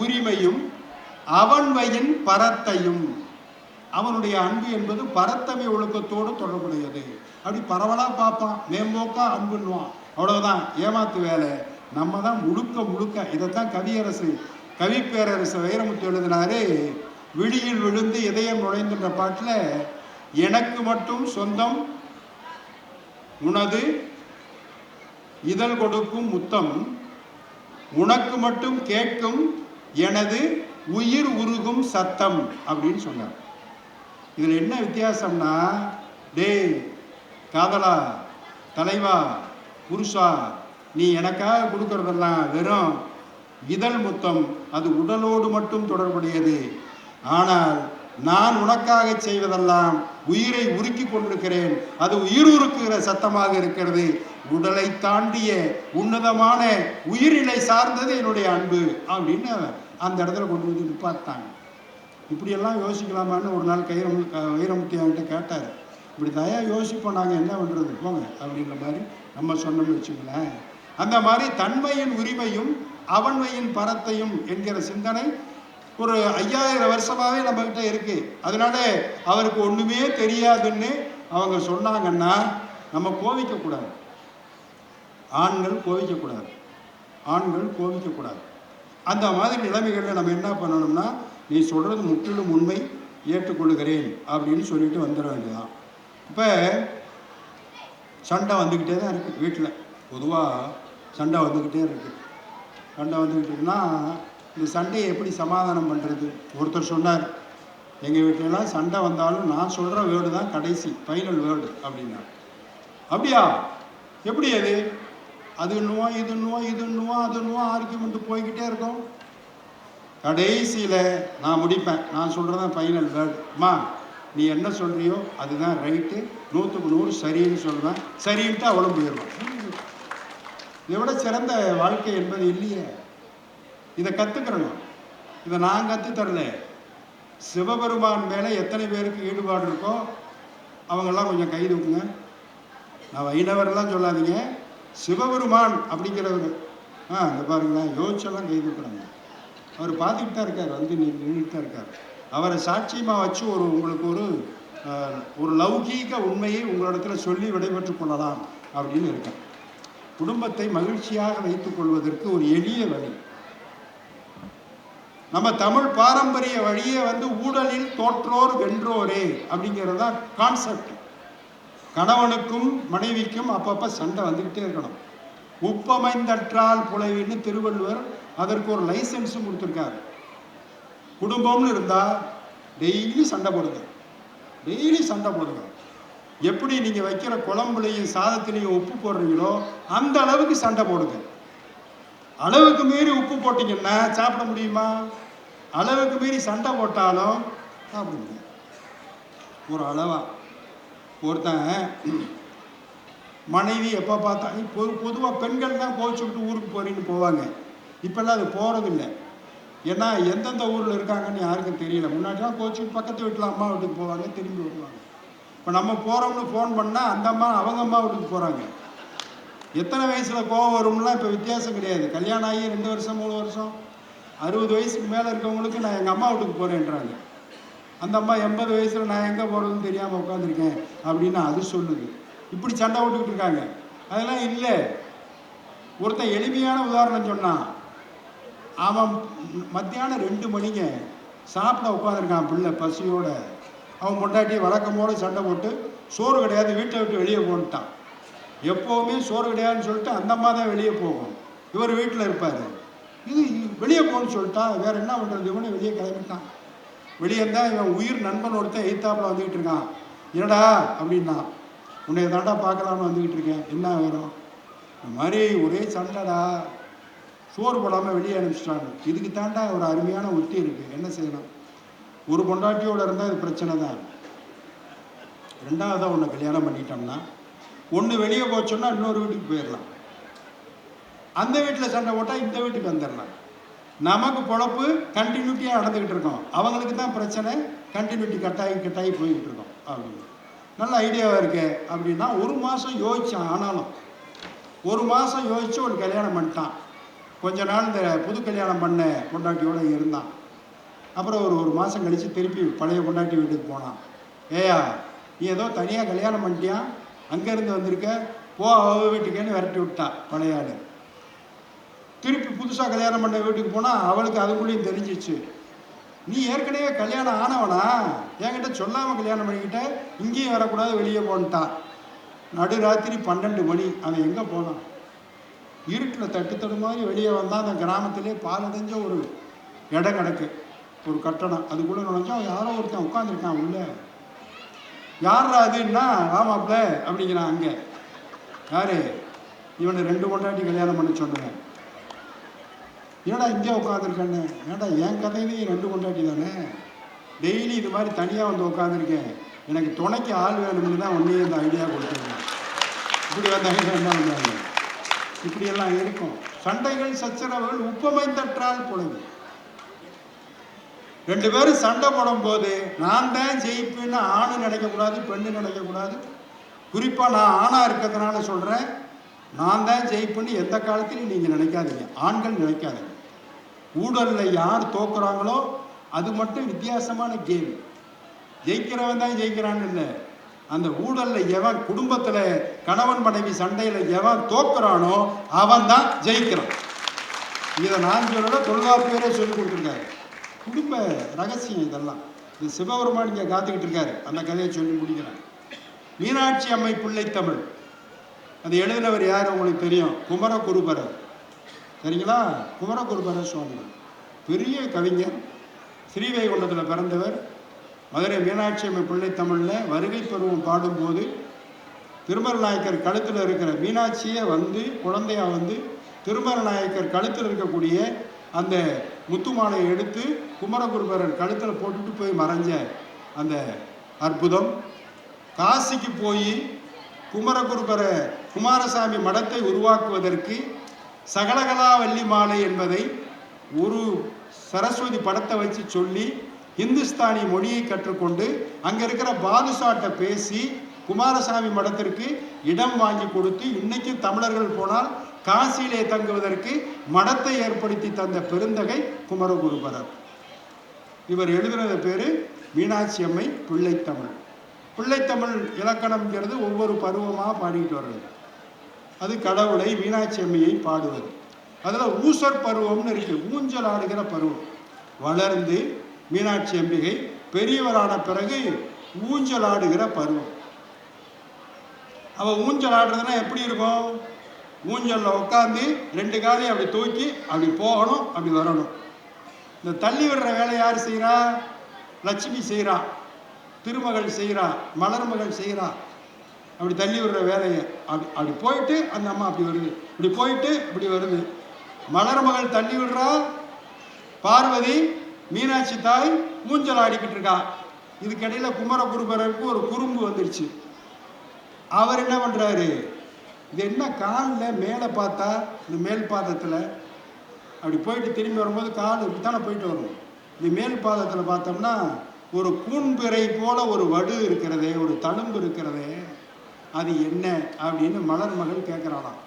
உரிமையும் அவன்மையின் பரத்தையும். அவனுடைய அன்பு என்பது பரத்தமை ஒழுக்கத்தோடு தொடர்புடையது. அப்படி பரவலாக பார்ப்பான், மேம்போக்கா அன்புன்னுவான், அவ்வளவுதான். ஏமாத்து வேலை. நம்ம தான் முழுக்க இதைத்தான் கவிப்பேரரசு வைரமுத்து எழுதினாரு. விழியில் விழுந்து இதயம் நுழைந்துன்ற பாட்டில், எனக்கு மட்டும் சொந்தம் உனது இதழ் கொடுக்கும் முத்தம், உனக்கு மட்டும் கேட்கும் எனது உயிர் உருகும் சத்தம் அப்படின்னு சொன்னார். இதில் என்ன வித்தியாசம்னா, டேய் காதலா, தலைவா, புருஷா, நீ எனக்காக கொடுக்கறதெல்லாம் வெறும் இதழ் முத்தம், அது உடலோடு மட்டும் தொடர்புடையது. ஆனால் நான் உனக்காக செய்வதெல்லாம் உயிரை உருக்கி கொண்டிருக்கிறேன், அது உயிர் உருக்குகிற சத்தமாக இருக்கிறது. உடலை தாண்டிய உன்னதமான உயிரிலை சார்ந்தது என்னுடைய அன்பு அப்படின்னு அந்த இடத்துல கொண்டு வந்து நிப்பாட்டாங்க. இப்படியெல்லாம் யோசிக்கலாமான்னு ஒரு நாள் வைரமுத்தி அவன்கிட்ட கேட்டார். இப்படி தயா யோசிப்போம், நாங்கள் என்ன பண்ணுறது போங்க அப்படின்ற மாதிரி நம்ம சொன்னோம்னு வச்சுங்களேன். அந்த மாதிரி தன்மையின் உரிமையும் அவன்மையின் பரத்தையும் என்கிற சிந்தனை ஒரு 5000 வருஷமாகவே நம்மகிட்ட இருக்கு. அதனால அவருக்கு ஒன்றுமே தெரியாதுன்னு அவங்க சொன்னாங்கன்னா நம்ம கோவிக்கக்கூடாது. ஆண்கள் கோவிக்கக்கூடாது. அந்த மாதிரி நிலைமைகளில் நம்ம என்ன பண்ணணும்னா, நீ சொல்கிறது முற்றிலும் உண்மை, ஏற்றுக்கொள்கிறேன் அப்படின்னு சொல்லிட்டு வந்துட வேண்டியதான். இப்போ சண்டை வந்துக்கிட்டே தான் இருக்குது வீட்டில். பொதுவாக சண்டை வந்துக்கிட்டே இருக்குன்னா இந்த சண்டையை எப்படி சமாதானம் பண்ணுறது? ஒருத்தர் சொன்னார், எங்கள் வீட்டிலலாம் சண்டை வந்தாலும் நான் சொல்கிற வேர்டு தான் கடைசி ஃபைனல் வேர்டு அப்படின்னா. அப்படியா? எப்படி அது? அதுன்னுவோம் இதுன்னுவோம் அதுன்னுவோம் ஆர்கியூமெண்ட் போய்கிட்டே இருக்கும். கடைசியில் நான் முடிப்பேன், நான் சொல்கிறதான் ஃபைனல் வேர்டு. அம்மா நீ என்ன சொல்கிறியோ அதுதான் ரைட்டு, 100க்கு 100 சரின்னு சொல்லுவேன். சரின்ட்டு அவ்வளோ போயிடுவோம். இதை விட சிறந்த வாழ்க்கை என்பது இல்லையே. இதை கற்றுக்கிறணும். இதை நான் கற்றுத்தரல. சிவபெருமான் மேலே எத்தனை பேருக்கு ஈடுபாடு இருக்கோ அவங்கெல்லாம் கொஞ்சம் கை தூக்குங்க. நான் வைணவரெல்லாம் சொல்லாதீங்க, சிவபெருமான் அப்படிங்கிறவர் இந்த பாருங்களேன், யோசிச்செல்லாம் கை தூக்குறாங்க. அவர் பார்த்துக்கிட்டு தான் இருக்கார், நின்றுட்டு தான் இருக்கார். அவரை சாட்சியமாக வச்சு உங்களுக்கு ஒரு லௌகீக உண்மையை உங்களிடத்துல சொல்லி விடைபெற்று கொள்ளலாம் அப்படின்னு இருக்கேன். குடும்பத்தை மகிழ்ச்சியாக வைத்துக் கொள்வதற்கு ஒரு எளிய வழி, நம்ம தமிழ் பாரம்பரிய வழியை ஊழலில் தோற்றோர் வென்றோரே அப்படிங்கிறது தான் கான்செப்ட். கணவனுக்கும் மனைவிக்கும் அப்பப்போ சண்டை வந்துக்கிட்டே இருக்கணும். உப்பமைந்தற்றால் புலைவின்னு திருவள்ளுவர் அதற்கு ஒரு லைசன்ஸும் கொடுத்துருக்காரு. குடும்பம்னு இருந்தால் டெய்லி சண்டை போடுங்க. எப்படி நீங்கள் வைக்கிற குழம்புலையும் சாதத்திலையும் உப்பு போடுறீங்களோ அந்த அளவுக்கு சண்டை போடுங்க. அளவுக்கு மீறி உப்பு போட்டிங்கன்னா சாப்பிட முடியுமா? அளவுக்கு மீறி சண்டை போட்டாலும் சாப்பிட முடியும். ஒரு அளவா. ஒருத்தன் மனைவி எப்போ பார்த்தா பொதுவாக பெண்கள் தான் கோவிச்சுக்கிட்டு ஊருக்கு போறீன்னு போவாங்க. இப்போல்லாம் அது போகிறதில்லை. ஏன்னா எந்தெந்த ஊரில் இருக்காங்கன்னு யாருக்கும் தெரியல. முன்னாடிலாம் கோவிச்சுக்கிட்டு பக்கத்து வீட்டில் அம்மா வீட்டுக்கு போவாங்க, திரும்பி வருவாங்க. இப்போ நம்ம போகிறோம்னு ஃபோன் பண்ணால் அந்த அம்மா அவங்க அம்மா வீட்டுக்கு போகிறாங்க. எத்தனை வயசில் கோவம் வரும்லாம் இப்போ வித்தியாசம் கிடையாது. கல்யாணம் ஆகி 2 வருஷம் 3 வருஷம் 60 வயசுக்கு மேலே இருக்கவங்களுக்கு நான் எங்கள் அம்மா வீட்டுக்கு போகிறேன்றாங்க. அந்த அம்மா 80 வயசில் நான் எங்கே போகிறதுன்னு தெரியாமல் உட்காந்துருக்கேன் அப்படின்னு அது சொல்லுது. இப்படி சண்டை விட்டுக்கிட்டு இருக்காங்க. அதெல்லாம் இல்லை. ஒருத்தன் எளிமையான உதாரணம் சொன்னான். அவன் மத்தியானம் 2 மணிக்கு சாப்பிட உட்காந்துருக்கான் பிள்ளை பசியோட. அவன் பொண்டாட்டி வழக்கமோடு சண்டை போட்டு சோறு கிடையாது வீட்டை விட்டு வெளியே போன்ட்டான். எப்போவுமே சோறு கிடையாதுன்னு சொல்லிட்டு அந்த அம்மா தான் வெளியே போகும், இவர் வீட்டில் இருப்பார். இது வெளியே போகணும்னு சொல்லிட்டா வேற என்ன பண்ணுறது, இவனே வெளியே கிளம்பிட்டான். வெளியே இருந்தால் இவன் உயிர் நண்பன் ஒருத்தன் எய்த்தாப்பில் வந்துக்கிட்டு இருக்கான். என்னடா அப்படின்னா, உன்னை தாண்டா பார்க்கலான்னு வந்துக்கிட்டு இருக்கேன், என்ன வேணும்? இந்த மாதிரி ஒரே சண்டைடா, சோறு போடாமல் வெளியே அனுப்பிச்சிட்டாங்க. இதுக்கு தாண்டா ஒரு அருமையான உத்தி இருக்குது, என்ன செய்யணும்? ஒரு பொண்டாட்டியோடு இருந்தால் இது பிரச்சனை தான். ரெண்டாவதாக ஒன்று கல்யாணம் பண்ணிட்டோம்னா ஒன்று வெளியே போச்சோன்னா இன்னொரு வீட்டுக்கு போயிடலாம். அந்த வீட்டில் சண்டை போட்டால் இந்த வீட்டுக்கு வந்துடலாம். நமக்கு பொழப்பு கண்டினியூட்டியாக நடந்துக்கிட்டு இருக்கோம், அவங்களுக்கு தான் பிரச்சனை கண்டினியூட்டி கட்டாயி போய்கிட்டு இருக்கோம் அப்படின்னு. நல்ல ஐடியாவாக இருக்கு அப்படின்னா 1 மாதம் யோசித்தான். ஆனாலும் 1 மாதம் யோசித்து ஒரு கல்யாணம் பண்ணிட்டான். கொஞ்ச நாள் இந்த புது கல்யாணம் பண்ண பொண்டாட்டியோடு இருந்தான். அப்புறம் ஒரு மாதம் கழித்து திருப்பி பழைய பொண்டாட்டி வீட்டுக்கு போனான். ஏயா நீ ஏதோ தனியாக கல்யாணம் பண்ணிட்டியா, அங்கேருந்து வந்திருக்க, போ அவ வீட்டுக்கேன்னு விரட்டி விட்டா பழைய ஆள். திருப்பி புதுசாக கல்யாணம் பண்ண வீட்டுக்கு போனால் அவளுக்கு அதுக்குள்ளேயும் தெரிஞ்சிச்சு, நீ ஏற்கனவே கல்யாணம் ஆனவனா, என்கிட்ட சொல்லாமல் கல்யாணம் பண்ணிக்கிட்ட, இங்கேயும் வரக்கூடாது வெளியே போன்ட்டான். நடுராத்திரி 12 மணி. அவன் எங்கே போனான்? இருட்டில் தட்டு மாதிரி வெளியே வந்தால் அந்த கிராமத்திலே பாலடைஞ்ச ஒரு இடம் கிடக்கு, ஒரு கட்டணம். அதுக்குள்ளே நுழைஞ்சா யாரோ ஒருத்தன் உட்காந்துருக்கான் உள்ள. யாரா அதுன்னா ஆமாப்ல அப்படிங்கிறான். அங்கே யாரு? இவனை 2 பொண்டாட்டி கல்யாணம் பண்ண சொன்னேன். ஏடா இங்கே உட்காந்துருக்கேன்னு. ஏடா என் கதையிலேயே 2 பொண்டாட்டி தானே, டெய்லி இது மாதிரி தனியாக வந்து உட்காந்துருக்கேன், எனக்கு துணைக்கு ஆள் வேணும்னு தான் ஒன்றே இந்த ஐடியா கொடுத்துருக்கேன். இப்படி வந்தாங்க என்ன வந்தாங்க, இப்படியெல்லாம் இருக்கும். சண்டைகள் சச்சரவுகள் உப்பமை தற்றால் பொழுது. 2 பேரும் சண்டை போடும்போது நான் தான் ஜெயிப்பேன்னு ஆணு நினைக்கக்கூடாது, பெண்ணு நினைக்கக்கூடாது. குறிப்பாக நான் ஆணாக இருக்கிறதுனால சொல்கிறேன், நான் தான் ஜெயிப்பேன்னு எந்த காலத்திலையும் நீங்கள் நினைக்காதீங்க, ஆண்கள் நினைக்காதீங்க. ஊழலில் யார் தோக்குறாங்களோ அது மட்டும் வித்தியாசமான கேம். ஜெயிக்கிறவன் தான் ஜெயிக்கிறான்னு இல்லை, அந்த ஊழலில் எவன் குடும்பத்தில் கணவன் மனைவி சண்டையில் எவன் தோக்குறானோ அவன் தான் ஜெயிக்கிறான். இதை நான் சொல்லல, தொல்காப்பியரே சொல்லி கொடுத்துருக்காரு. குடும்ப ரகசியம் இதெல்லாம். இது சிவபெருமான் இங்கே காத்துக்கிட்டு இருக்காரு, அந்த கதையை சொல்லி முடிக்கிறேன். மீனாட்சி அம்மை பிள்ளைத்தமிழ், அது எழுதினவர் யார் உங்களுக்கு தெரியும்? குமரகுருபரர். சரிங்களா? குமரகுருபரர் சுவாமி பெரிய கவிஞர், ஸ்ரீவைகுண்டத்தில் பிறந்தவர். மதுரை மீனாட்சி அம்மை பிள்ளைத்தமிழில் வருகை பருவம் பாடும்போது திருமல நாயக்கர் கழுத்தில் இருக்கிற மீனாட்சியை வந்து குழந்தையா வந்து திருமல நாயக்கர் கழுத்தில் இருக்கக்கூடிய அந்த முத்து மாலையை எடுத்து குமரகுருபரர் கழுத்தில் போட்டுட்டு போய் மறைஞ்ச அந்த அற்புதம். காசிக்கு போய் குமாரசாமி மடத்தை உருவாக்குவதற்கு சகலகலாவல்லி மாலை என்பதை ஒரு சரஸ்வதி படத்தை வச்சு சொல்லி இந்துஸ்தானி மொழியை கற்றுக்கொண்டு அங்கே இருக்கிற பாதுஷாட்டை பேசி குமாரசாமி மடத்திற்கு இடம் வாங்கி கொடுத்து இன்னைக்கும் தமிழர்கள் போனால் காசியிலே தங்குவதற்கு மடத்தை ஏற்படுத்தி தந்த பெருந்தகை குமரகுருபரர். இவர் எழுதுனது பேர் மீனாட்சி அம்மை பிள்ளைத்தமிழ். பிள்ளைத்தமிழ் இலக்கணம்ங்கிறது ஒவ்வொரு பருவமாக பாடிட்டு வர்றது. அது கடவுளை மீனாட்சி அம்மையை பாடுவது. அதில் ஊசர் பருவம்னு இருக்கு, ஊஞ்சல் ஆடுகிற பருவம். வளர்ந்து மீனாட்சி அம்பிகை பெரியவரான பிறகு ஊஞ்சல் ஆடுகிற பருவம். அவள் ஊஞ்சல் ஆடுறதுன்னா எப்படி இருக்கும்? ஊஞ்சலில் உட்காந்து 2 காலையும் அப்படி தூக்கி அப்படி போகணும், அப்படி வரணும். இந்த தள்ளி விடுற வேலை யார் செய்கிறா? லட்சுமி செய்கிறா, திருமகள் செய்கிறா, மலர்மகள் செய்கிறா. அப்படி தள்ளி விடுற வேலையை அப்படி போயிட்டு அந்த அம்மா அப்படி வருது, இப்படி போயிட்டு இப்படி வருது. மலர்மகள் தள்ளி விடுறா, பார்வதி மீனாட்சி தாய் ஊஞ்சல் ஆடிக்கிட்டு இருக்கா. இதுக்கிடையில குமரகுருபரருக்கு ஒரு குறும்பு வந்துருச்சு. அவர் என்ன பண்றாரு, இது என்ன காலில் மேலே பார்த்தா இந்த மேல் பாதத்தில் அப்படி போயிட்டு திரும்பி வரும்போது கால் இப்படித்தானே போயிட்டு வரும். இந்த மேல் பாதத்தில் பார்த்தோம்னா ஒரு கூன்பிறை போல ஒரு வடு இருக்கிறதே, ஒரு தழும்பு இருக்கிறதே, அது என்ன அப்படின்னு மலர்மகள் கேட்குறாளாம்.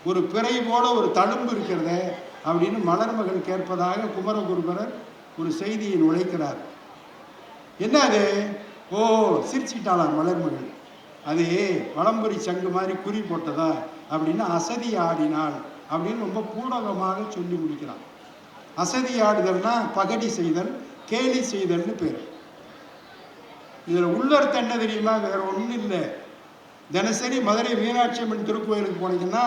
ஒரு பிறை போல ஒரு தழும்பு இருக்கிறதே அப்படின்னு மலர்மகள் கேட்பதாக குமரகுருபரர் ஒரு செய்தியை நுழைக்கிறார். என்ன அது? ஓ, சிரிச்சுக்கிட்டாளாம் மலர்மகள். அது வலம்புரி சங்கு மாதிரி குறி போட்டதா அப்படின்னு அசதி ஆடினாள் அப்படின்னு ரொம்ப பூடகமாக சொல்லி முடிக்கிறான். அசதி ஆடுதல்னா பகடி செய்தல், கேலி செய்தல்னு பேர். இதில் உள்ளர்த்தம் என்ன தெரியுமா? வேற ஒன்றும் இல்லை. தினசரி மதுரை மீனாட்சி அம்மன் திருக்கோயிலுக்கு போனீங்கன்னா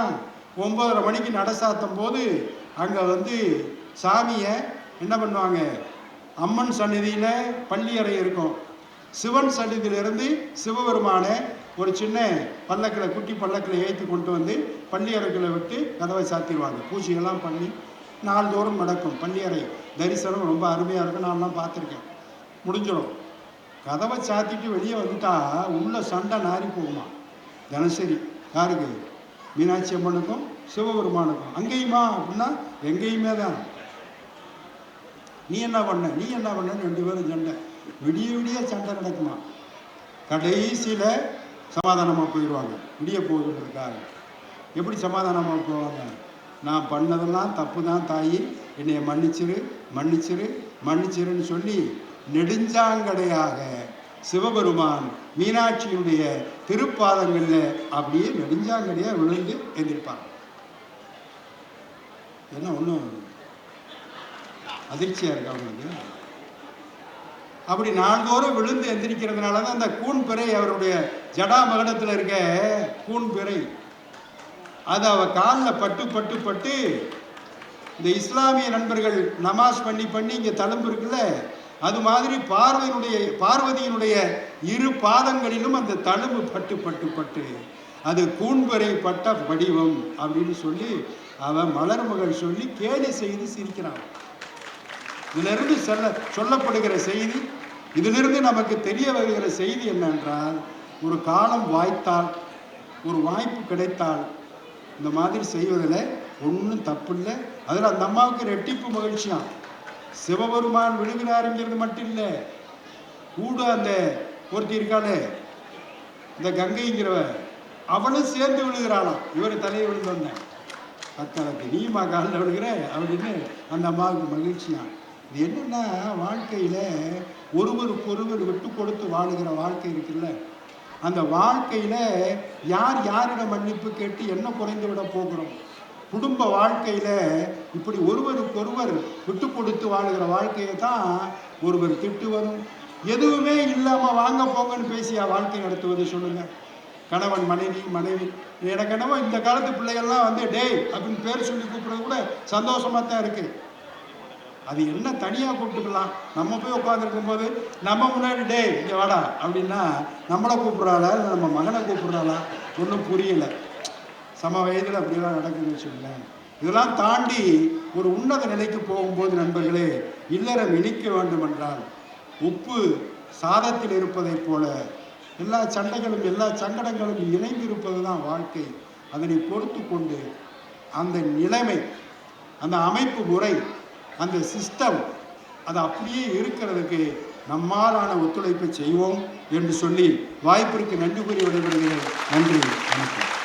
9:30 மணிக்கு நட சாத்தும் போது அங்கே சாமியை என்ன பண்ணுவாங்க, அம்மன் சந்நிதியில் பள்ளி அறை இருக்கும். சிவன் சந்நிதியிலிருந்து சிவபெருமானை ஒரு சின்ன பல்லக்கில், குட்டி பல்லக்கில் ஏற்றி கொண்டு வந்து பள்ளி அறைகளை விட்டு கதவை சாத்திடுவாங்க. பூஜையெல்லாம் பண்ணி நாள்தோறும் நடக்கும். பள்ளி அறை தரிசனம் ரொம்ப அருமையாக இருக்கும். நான்லாம் பார்த்துருக்கேன். முடிஞ்சிடும். கதவை சாத்திட்டு வெளியே வந்துட்டா உள்ள சண்டை நாரி போகுமா தினசரி. யாருக்கு? மீனாட்சி அம்மனுக்கும் சிவபெருமானுக்கும். அங்கேயுமா அப்படின்னா எங்கேயுமே தான். நீ என்ன பண்ண, நீ என்ன பண்ணன்னு 2 பேரும் சண்டை. விடிய விடிய சண்டை நடக்குமா. கடைசியில் சமாதானமாக போயிடுவாங்க. விடிய போகுதுன்றதுக்காக. எப்படி சமாதானமாக போவாங்க? நான் பண்ணதெல்லாம் தப்பு தான் தாயி, என்னைய மன்னிச்சிரு மன்னிச்சிரு மன்னிச்சிருன்னு சொல்லி நெடுஞ்சாங்கடையாக சிவபெருமான் மீனாட்சியுடைய திருப்பாதங்களில் அப்படியே நெடுஞ்சாங்கடையாக விழுந்து எழுந்திருப்பாங்க. என்ன ஒன்றும் அதிர்ச்சியாக இருக்கு அவங்களுக்கு. அப்படி நாள்தோறும் விழுந்து எந்திரிக்கிறதுனால தான் அந்த கூன்பிறை, அவருடைய ஜடா மகடத்தில் இருக்க கூன்பிறை, அது அவ காலில் பட்டு பட்டு பட்டு இந்த இஸ்லாமிய நண்பர்கள் நமாஸ் பண்ணி பண்ணி இங்கே தழும்பு இருக்குல்ல, அது மாதிரி பார்வதியினுடைய 2 பாதங்களிலும் அந்த தழும்பு பட்டு பட்டு பட்டு அது கூன்பிறை பட்ட வடிவம் அப்படின்னு சொல்லி அவன் மலர்மகள் சொல்லி கேலி செய்து சிரிக்கிறான். இதிலிருந்து சொல்லப்படுகிற செய்தி, இதிலிருந்து நமக்கு தெரிய வருகிற செய்தி என்னென்றால், ஒரு காலம் வாய்த்தால், ஒரு வாய்ப்பு கிடைத்தால் இந்த மாதிரி செய்வதில் ஒன்றும் தப்பு இல்லை. அதில் அந்த அம்மாவுக்கு ரெட்டிப்பு மகிழ்ச்சியாம். சிவபெருமான் விழுகிறாருங்கிறது மட்டும் இல்லை, கூட அந்த ஒருத்தி இருக்காளே இந்த கங்கைங்கிறவ, அவளும் சேர்ந்து விழுகிறாளாம். இவர் தலையை விழுந்தோன்ன அக்காலத்து நீமா காலில் விழுகிற அப்படின்னு அந்த அம்மாவுக்கு மகிழ்ச்சியாம். இது என்னென்னா, வாழ்க்கையில் ஒருவருக்கொருவர் விட்டு கொடுத்து வாழுகிற வாழ்க்கை இருக்குல்ல, அந்த வாழ்க்கையில் யார் யாரிடம் மன்னிப்பு கேட்டு என்ன குறைந்து விட போகிறோம்? குடும்ப வாழ்க்கையில் இப்படி ஒருவருக்கொருவர் விட்டு கொடுத்து வாழுகிற வாழ்க்கையை தான் ஒருவர் திட்டுவதும், எதுவுமே இல்லாமல் வாங்க போங்கன்னு பேசியா வாழ்க்கை நடத்துவது சொல்லுங்கள்? கணவன் மனைவி, மனைவி எனக்கு என்னவோ இந்த காலத்து பிள்ளைகள்லாம் டேய் அப்படின்னு பேர் சொல்லி கூப்பிட்றது கூட சந்தோஷமாக தான் இருக்குது. அது என்ன தனியாக கூப்பிட்டுக்கலாம். நம்ம போய் உட்காந்துருக்கும் போது நம்ம முன்னாடி டே இங்கே வாடா அப்படின்னா நம்மளை கூப்பிட்றாளா இல்லை நம்ம மகனை கூப்பிட்றாளா ஒன்றும் புரியலை. சம வயதில் அப்படியெல்லாம் நடக்குதுன்னு வச்சுக்கோங்களேன். இதெல்லாம் தாண்டி ஒரு உன்னத நிலைக்கு போகும்போது நண்பர்களே, இல்லறம் இனிக்க வேண்டும் என்றால் உப்பு சாதத்தில் இருப்பதைப் போல எல்லா சண்டைகளும் எல்லா சங்கடங்களும் இணைந்து இருப்பது தான் வாழ்க்கை. அதனை பொறுத்து கொண்டு அந்த நிலைமை, அந்த அமைப்பு முறை, அந்த சிஸ்டம் அது அப்படியே இருக்கிறதுக்கு நம்மாலான ஒத்துழைப்பை செய்வோம் என்று சொல்லி வாய்ப்பிற்கு நன்றி கூறி விடைபெறுகிறேன். நன்றி, வணக்கம்.